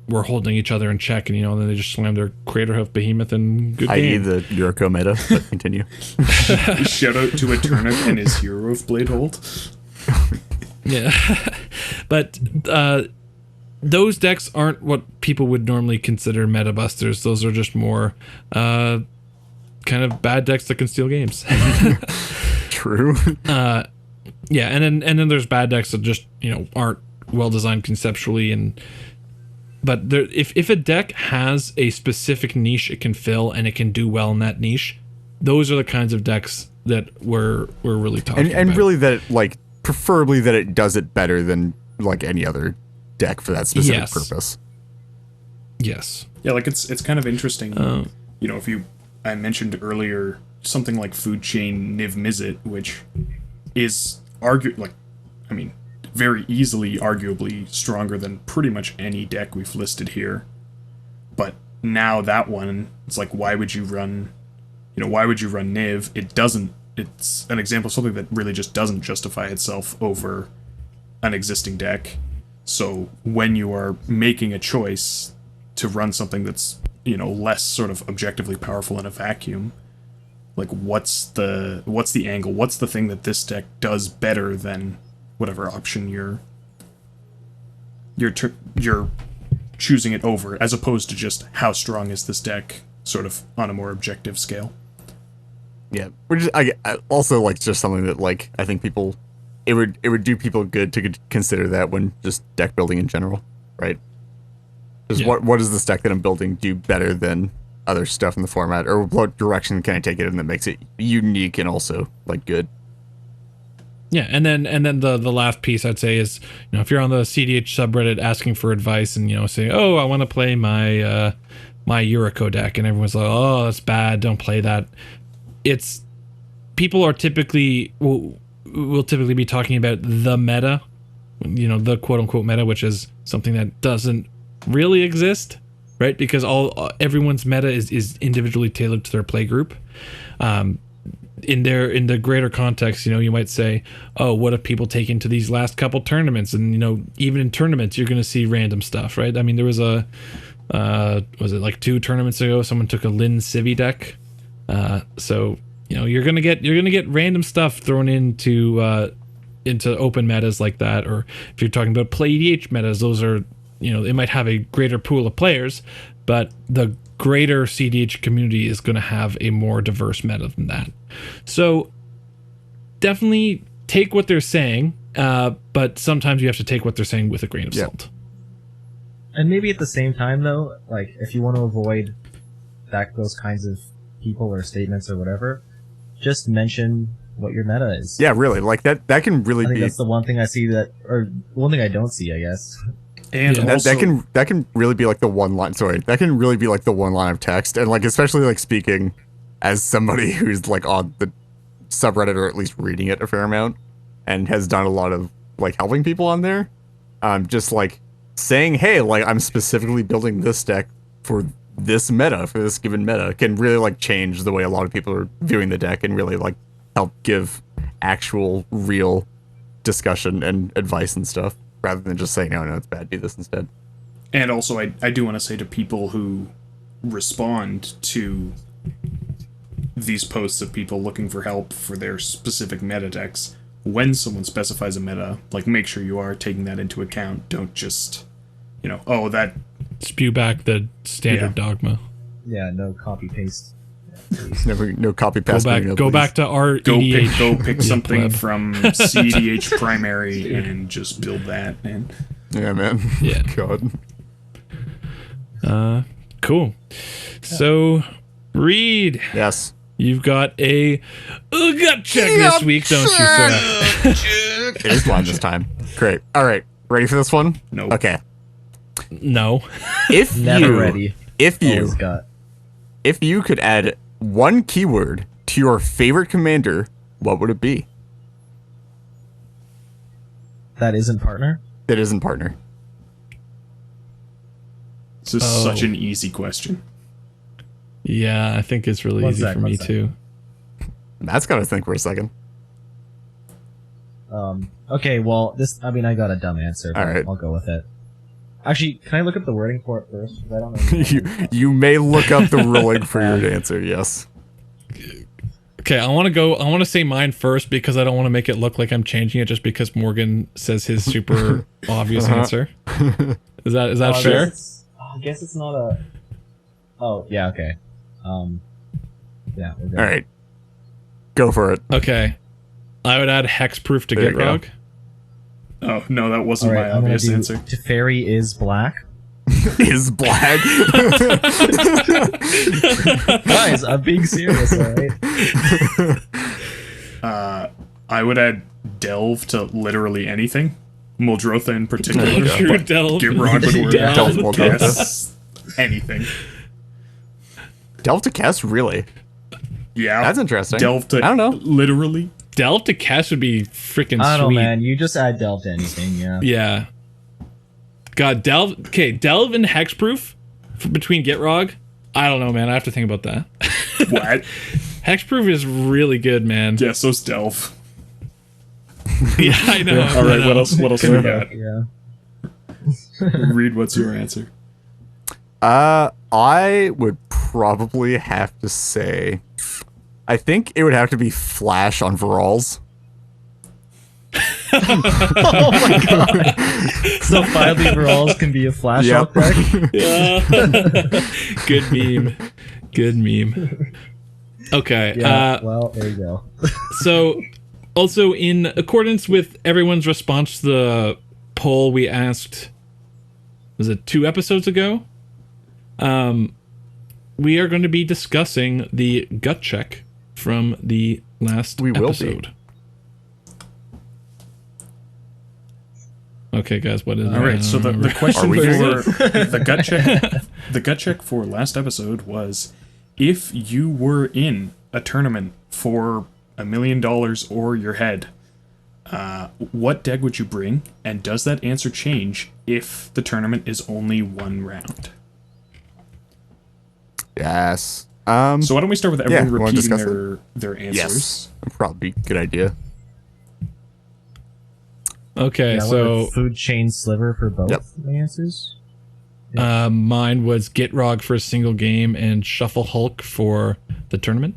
were holding each other in check, and then they just slam their Craterhoof Behemoth and good I.e. game. the Yuriko meta, but continue. Shout out to a turnip and his hero of Blade Hold. Yeah, but those decks aren't what people would normally consider meta busters. Those are just more kind of bad decks that can steal games. True. Yeah, and then there's bad decks that just aren't well designed conceptually, but if a deck has a specific niche it can fill and it can do well in that niche, those are the kinds of decks that we're really talking about. And really that it, like, preferably that it does it better than like any other deck for that specific Yes. purpose. Yes. Yeah, like it's kind of interesting. If I mentioned earlier something like Food Chain Niv Mizzet, which is very easily, arguably stronger than pretty much any deck we've listed here. But now that one, it's like, why would you run Niv? It doesn't. It's an example of something that really just doesn't justify itself over an existing deck. So when you are making a choice to run something that's, less sort of objectively powerful in a vacuum, like what's the angle? What's the thing that this deck does better than whatever option you're choosing it over, as opposed to just how strong is this deck, sort of on a more objective scale. Yeah, which is, I also like just something that like I think people, it would do people good to consider that when just deck building in general, right? Just what does this deck that I'm building do better than other stuff in the format, or what direction can I take it in that makes it unique and also like good? Yeah, and then the last piece I'd say is, if you're on the CDH subreddit asking for advice and say, oh, I want to play my my Yuriko deck, and everyone's like, oh, that's bad, don't play that. It's people are typically will typically be talking about the meta, the quote unquote meta, which is something that doesn't really exist, right? Because everyone's meta is individually tailored to their play group. In the greater context, you might say, oh, what if people take into these last couple tournaments? And, even in tournaments, you're going to see random stuff, right? I mean, there was was it like 2 tournaments ago, someone took a Lin Civi deck. So, you're going to get random stuff thrown into open metas like that. Or if you're talking about play EDH metas, those are, it might have a greater pool of players, but the greater CDH community is going to have a more diverse meta than that. So definitely take what they're saying, but sometimes you have to take what they're saying with a grain of salt. And maybe at the same time, though, like if you want to avoid those kinds of people or statements or whatever, just mention what your meta is. Yeah, really, like that can really I think be. that's the one thing I see or one thing I don't see, I guess. And also, that can really be like the one line. Sorry, that can really be like the one line of text, and like especially like speaking as somebody who's like on the subreddit or at least reading it a fair amount, and has done a lot of like helping people on there. Just like saying, hey, like I'm specifically building this deck for this meta, for this given meta, can really like change the way a lot of people are viewing the deck and really like help give actual real discussion and advice and stuff, rather than just saying, no, it's bad, do this instead. And also, I do want to say to people who respond to these posts of people looking for help for their specific meta decks, when someone specifies a meta, like, make sure you are taking that into account. Don't just, spew back the standard dogma. Yeah, no copy paste. No copy paste. Go back to our EDH. Go pick something from CDH primary and just build that. And yeah, man. Yeah. God. Cool. So, Reed. Yes. You've got a gut check this week, don't you, sir? It is mine this time. Great. All right. Ready for this one? No. Okay. No. If Never you, ready. If you, Always got. if you could add one keyword to your favorite commander, what would it be? That isn't partner? That isn't partner. this is such an easy question. Yeah, I think it's really easy for me too. Matt's got to think for a second. Okay, well, I got a dumb answer, but All right. I'll go with it. Actually, can I look up the wording for it first? 'Cause I don't know. you may look up the ruling for your answer, yes. Okay, I want to say mine first because I don't want to make it look like I'm changing it just because Morgan says his super obvious answer. Is that fair? I guess it's not a... Oh, yeah, okay. Yeah, we're good. All right. Go for it. Okay. I would add hexproof to There you go. Gitrog. Oh, no, that wasn't All right, my I'm gonna obvious do answer. Teferi is black. Is black. Guys, I'm being serious, alright? I would add Delve to literally anything. Muldrotha in particular. Sure, but Delve. Gitrog would work. Delve Muldrotha. Yes. Anything. Delve to Kess, really? Yeah. That's interesting. Delve to I don't know. literally Delve to Cash would be freaking I don't know, sweet. man. You just add Delve to anything, yeah. Yeah. God, Delve. Okay, Delve and Hexproof between Gitrog. I don't know, man. I have to think about that. What? Hexproof is really good, man. Yeah, so's Delve. Yeah, I know. All right, I know. what else? What else we got? Yeah. Reed, what's your answer? I would probably have to say, I think it would have to be Flash on Virals. Oh my god. So finally Virals can be a Flash Yep. deck. Good meme. Good meme. Okay. Yeah, well, there you go. So, also in accordance with everyone's response to the poll we asked, was it 2 episodes ago? We are going to be discussing the gut check from the last We will episode. Okay, guys, what is it? All right, so the Are question we for doing the gut check for last episode was, if you were in a tournament for $1 million or your head, what deck would you bring, and does that answer change if the tournament is only 1 round? Yes. So why don't we start with everyone wanna repeating discuss their answers? Yes. Probably a good idea. Okay, Yeah, so food chain sliver for both Yep. answers. mine was Gitrog for a single game and Shuffle Hulk for the tournament.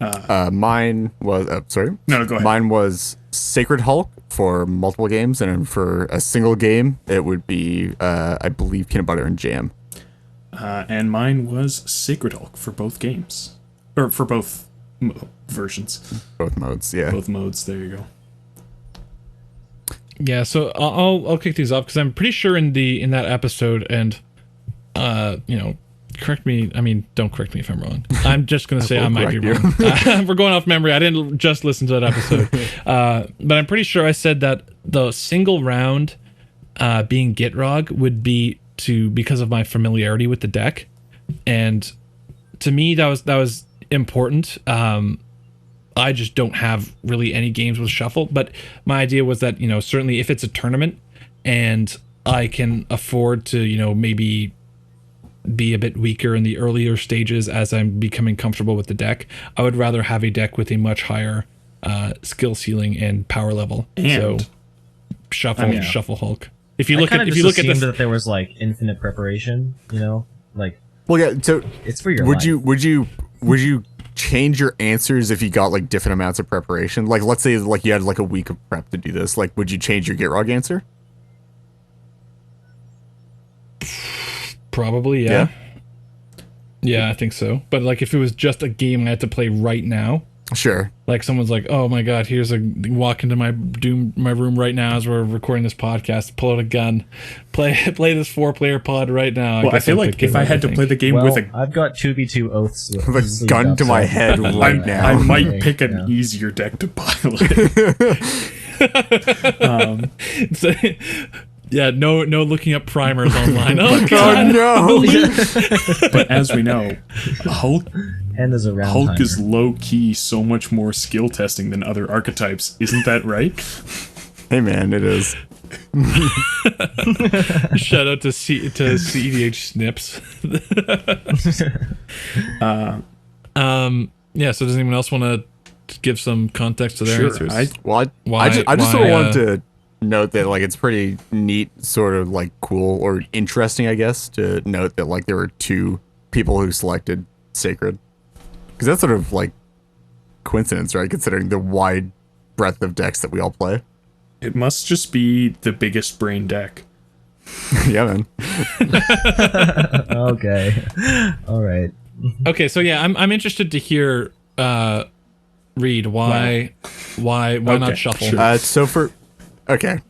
Mine was, sorry. No, go ahead. Mine was Sacred Hulk for multiple games, and then for a single game, it would be, I believe, Peanut Butter and Jam. And mine was Sacred Hulk for both games, or for both versions, Both modes, yeah. both modes. There you go. Yeah, so I'll kick these off because I'm pretty sure in that episode, and correct me. I mean, don't correct me if I'm wrong. I'm just gonna say I might be correct wrong. We're going off memory. I didn't just listen to that episode, but I'm pretty sure I said that the single round being Gitrog would be because of my familiarity with the deck, and to me that was important. I just don't have really any games with Shuffle, but my idea was that, certainly if it's a tournament and I can afford to, maybe be a bit weaker in the earlier stages as I'm becoming comfortable with the deck, I would rather have a deck with a much higher skill ceiling and power level. And so Shuffle Hulk. If you I look kinda at just if you look at assumed this, that there was like infinite preparation, like Well, yeah, so it's for your would life. you change your answers if you got like different amounts of preparation? Like, let's say like you had like a week of prep to do this. Like, would you change your Gitrog answer? probably, yeah. Yeah, I think so. But like if it was just a game I had to play right now, Sure. like someone's like, "Oh my god, walk into my room right now as we're recording this podcast, pull out a gun, play this 4-player pod right now." Well, I guess feel I'd like pick if I Gitrog, had to think. play the game well, with a I've got 2v2 oaths. With a gun to my head right now. I might pick an easier deck to pilot. So, yeah, no looking up primers online. Oh god. Oh no! But as we know, Hulk And there's a round Hulk timer. is low key so much more skill testing than other archetypes. Isn't that right? Hey man, it is. Shout out to CEDH Snips. Yeah, so does anyone else want to give some context to their Sure. answers? Well, I just sort of wanted to note that like it's pretty neat, sort of like cool or interesting, I guess, to note that like there were 2 people who selected Sacred, because that's sort of like coincidence, right? Considering the wide breadth of decks that we all play. It must just be the biggest brain deck. Yeah, man. Okay. All right. Okay, so yeah, I'm interested to hear Reed why Okay, not Shuffle? sure. So for okay.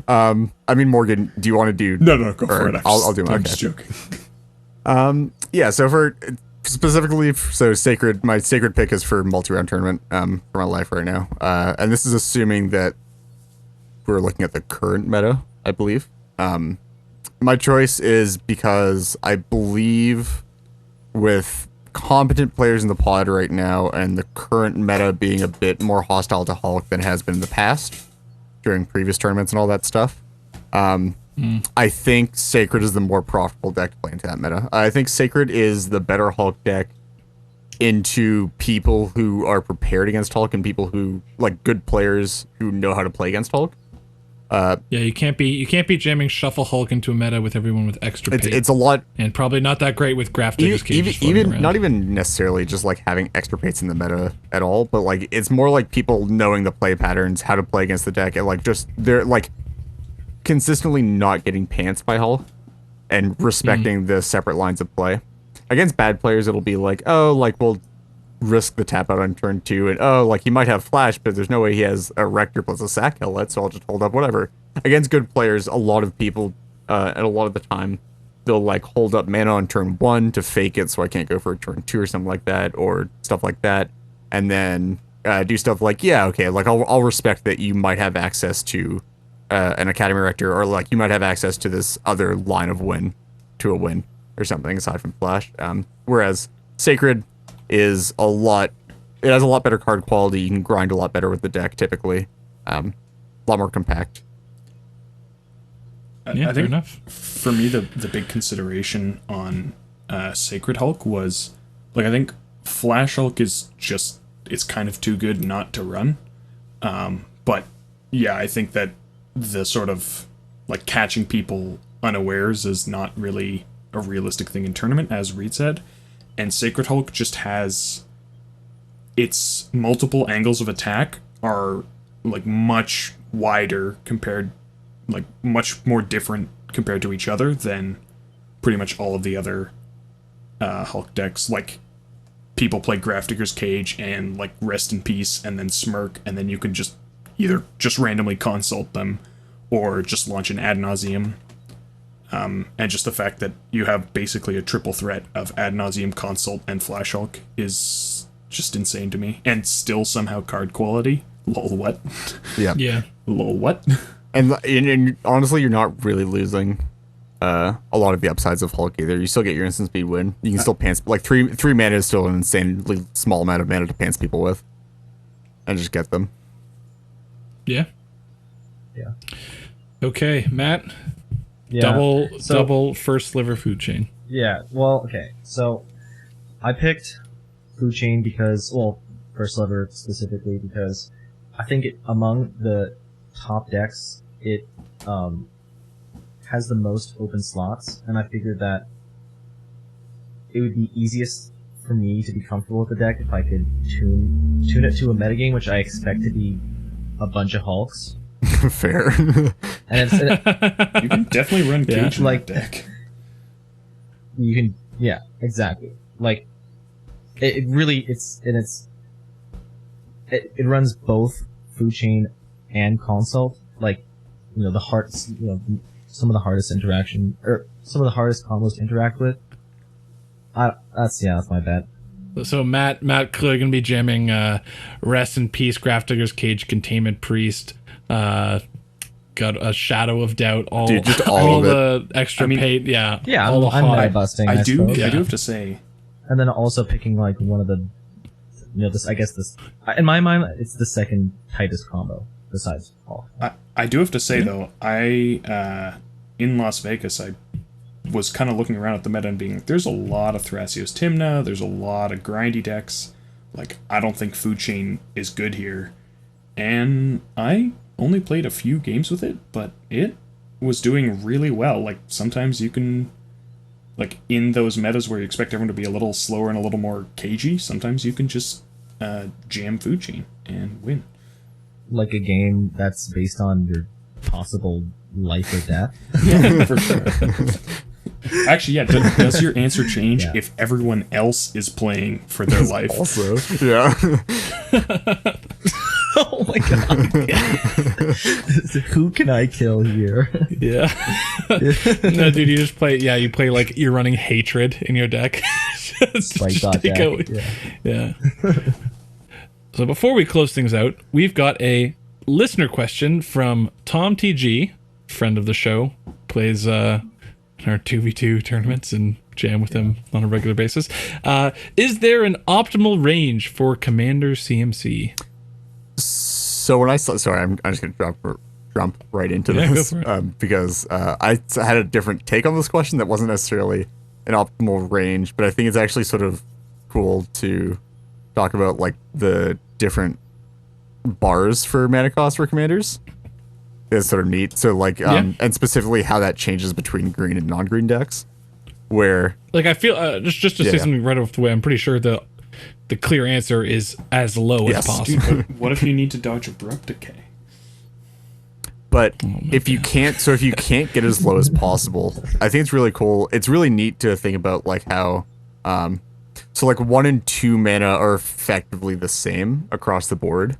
I mean, Morgan, do you want to do? No, go for or it. I'll do mine. I'm Okay. just joking. Yeah, so for specifically, so Sacred, my Sacred pick is for multi-round tournament for my life right now. And this is assuming that we're looking at the current meta, I believe. My choice is because I believe with competent players in the pod right now, and the current meta being a bit more hostile to Hulk than it has been in the past during previous tournaments and all that stuff. I think Sacred is the more profitable deck to play into that meta. I think Sacred is the better Hulk deck into people who are prepared against Hulk and people who like good players who know how to play against Hulk. Yeah, you can't be jamming Shuffle Hulk into a meta with everyone with extra pay. It's a lot, and probably not that great with Graph Digger's Cage. even not even necessarily just like having extra pates in the meta at all, but like it's more like people knowing the play patterns, how to play against the deck, and like just they're like consistently not getting pants by Hulk and respecting the separate lines of play. Against bad players, it'll be like, oh, like we'll risk the tap out on turn 2, and oh, like he might have flash, but there's no way he has a Rector plus a sack outlet, so I'll just hold up whatever. Against good players, a lot of people, and a lot of the time, they'll like hold up mana on turn 1 to fake it so I can't go for a turn 2 or something like that, or stuff like that, and then do stuff like, yeah, okay, like I'll respect that you might have access to an Academy Rector, or like you might have access to this other line of win, to a win, or something aside from flash. Whereas Sacred is it has a lot better card quality. You can grind a lot better with the deck typically. A lot more compact. Yeah, I fair think enough. for me, the big consideration on Sacred Hulk was, like, I think Flash Hulk is just, it's kind of too good not to run. But yeah, I think that the sort of like catching people unawares is not really a realistic thing in tournament, as Reed said. And Sacred Hulk just has its multiple angles of attack are like much wider compared, like much more different compared to each other than pretty much all of the other Hulk decks. Like, people play Graph Digger's Cage and like Rest in Peace and then Smirk, and then you can just either just randomly consult them or just launch an Ad Nauseam. And just the fact that you have basically a triple threat of Ad Nauseam, Consult, and Flash Hulk is just insane to me. And still somehow card quality. Lol, what? Yeah. Yeah. Lol, what? And honestly, you're not really losing a lot of the upsides of Hulk either. You still get your instant speed win. You can still pants, like three mana is still an insanely small amount of mana to pants people with, and just get them. Yeah. Yeah. Okay, Matt. Yeah. Double first sliver food chain. Yeah, well, okay. So, I picked Food Chain because, well, First Sliver specifically because I think among the top decks, it has the most open slots, and I figured that it would be easiest for me to be comfortable with the deck if I could tune it to a metagame, which I expect to be a bunch of Hulks. Fair. And You can definitely run Cage in like that deck. you can, yeah, exactly. Like, it runs both Food Chain and Consult. Like, you know, some of the hardest interaction, or some of the hardest combos to interact with. That's my bet. So Matt clearly gonna be jamming Rest in Peace, Graph Digger's Cage, Containment Priest, got a Shadow of Doubt, all of the extra paid, yeah, I'm Metabusting. I do suppose. have to say, And then also picking like one of the, you know, this, I guess this, in my mind, it's the second tightest combo besides Hulk. I do have to say though, I in Las Vegas, I was kind of looking around at the meta and being like, there's a lot of Thrasios Tymna, there's a lot of grindy decks. Like, I don't think Food Chain is good here. And I only played a few games with it, but it was doing really well. Like, sometimes you can, like, in those metas where you expect everyone to be a little slower and a little more cagey, sometimes you can just jam Food Chain and win. Like a game that's based on your possible life or death. Yeah, for sure. Actually, yeah, does your answer change if everyone else is playing for their life? Also, yeah. Oh my god. Who can I kill here? Yeah. No, dude, you just play. Yeah, you play like you're running Hatred in your deck. Yeah. So before we close things out, we've got a listener question from Tom TG, friend of the show, plays our 2v2 tournaments and jam with him on a regular basis. Is there an optimal range for Commander CMC? So when I saw, sorry, I'm just gonna jump right into Yeah, this go for it. because I had a different take on this question that wasn't necessarily an optimal range, but I think it's actually sort of cool to talk about like the different bars for mana cost for commanders. It's sort of neat. So like, and specifically how that changes between green and non-green decks, where Like I feel just to say something right off the way, I'm pretty sure the clear answer is as low as possible. What if you need to dodge abrupt decay? But if you can't get as low as possible, I think it's really cool. It's really neat to think about like how, so like 1 and 2 mana are effectively the same across the board.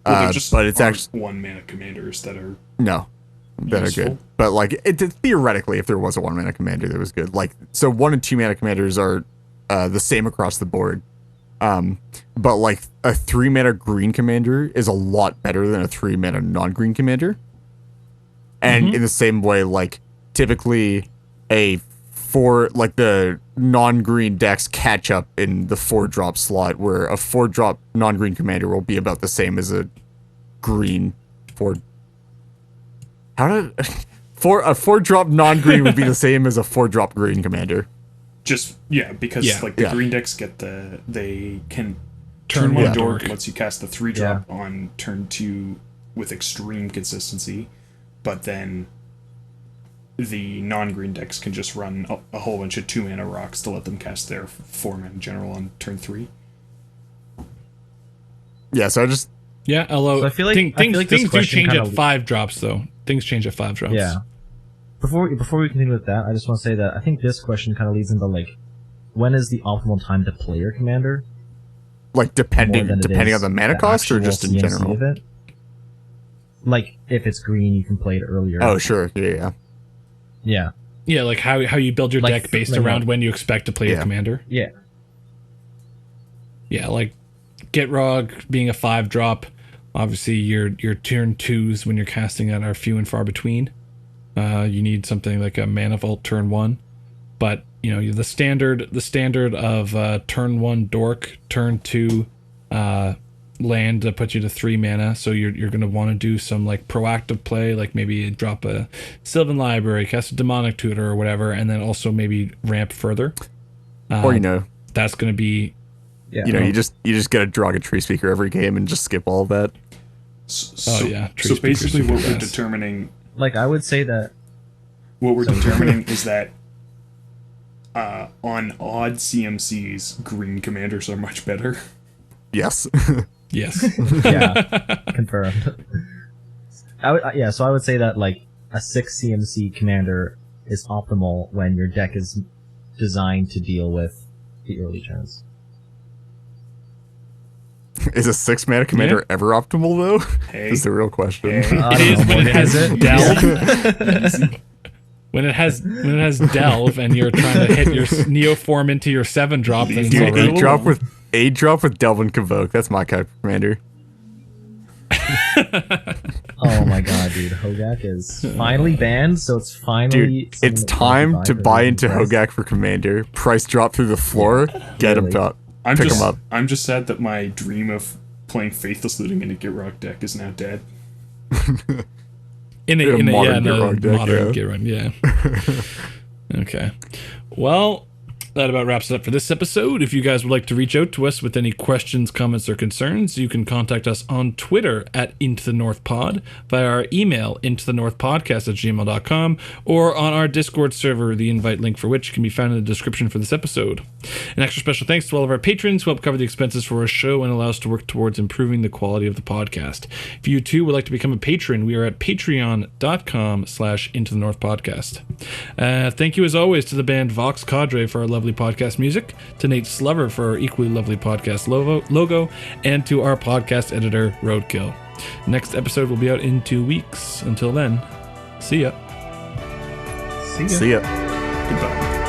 Well, just but it's actually 1 mana commanders that are that are good. But like theoretically, if there was a 1 mana commander that was good, like so 1 and 2 mana commanders are the same across the board. But like a 3 mana green commander is a lot better than a 3 mana non-green commander. And in the same way, like typically like the non-green decks catch up in the 4-drop slot, where a 4-drop non-green commander will be about the same as a green 4. A 4-drop non-green would be the same as a 4-drop green commander. just because like the green decks get they can Turn 1 one dork dork. lets you cast the 3-drop on turn 2 with extreme consistency, but then the non-green decks can just run a whole bunch of 2 mana rocks to let them cast their 4 mana general on turn 3. Yeah, so I just although So I feel like- things I feel like this do question change kinda- at 5 drops though. Things change at 5 drops. Yeah. Before we continue with that, I just want to say that I think this question kind of leads into like, when is the optimal time to play your commander? like More depending than it on is the mana cost or actual just in CMC general. of it. Like if it's green, you can play it earlier. Oh, sure. Yeah. Yeah. Yeah, like how you build your Like, deck based like, around when you expect to play your commander. Yeah. Yeah, like Gitrog being a 5-drop, obviously your turn 2s when you're casting that are few and far between. You need something like a Mana Vault turn 1, but you know the standard of turn 1 dork, turn 2 land to put you to 3 mana. So you're gonna want to do some like proactive play, like maybe drop a Sylvan Library, cast a Demonic Tutor or whatever, and then also maybe ramp further. Or That's gonna be you just get a Draga Tree Speaker every game and just skip all of that. So Tree basically Speaker's what super we're fast. determining Like I would say that is that on odd CMCs, green commanders are much better. Yes. Yes. confirmed. So I would say that like a 6 CMC commander is optimal when your deck is designed to deal with the early turns. Is a 6 mana commander ever optimal though? Hey. Is the real question. Hey. I It don't is know, when it Morgan, has is it? delve. When it has delve and you're trying to hit your neoform into your 7-drop, then it's Dude, alright. 8-drop with Delve and Convoke. That's my type of commander. Oh my god, dude. Hogak is finally banned, so it's finally... Dude, it's time to buy into Hogak for commander. Price drop through the floor. Get him literally. up. Pick him up. I'm just sad that my dream of playing Faithless Looting in a Gitrog deck is now dead. In a modern modern Gitrog deck, Gitrog, yeah. Okay. Well, that about wraps it up for this episode. If you guys would like to reach out to us with any questions, comments, or concerns, you can contact us on Twitter at IntoTheNorthPod, via our email, intothenorthpodcast@gmail.com, or on our Discord server, the invite link for which can be found in the description for this episode. An extra special thanks to all of our patrons who help cover the expenses for our show and allow us to work towards improving the quality of the podcast. If you too would like to become a patron, we are at patreon.com/IntoTheNorthPodcast. Thank you as always to the band Vox Cadre for our lovely podcast music, to Nate Slover for our equally lovely podcast logo, and to our podcast editor, Roadkill. Next episode will be out in 2 weeks. Until then, see ya. See ya. See ya. Goodbye.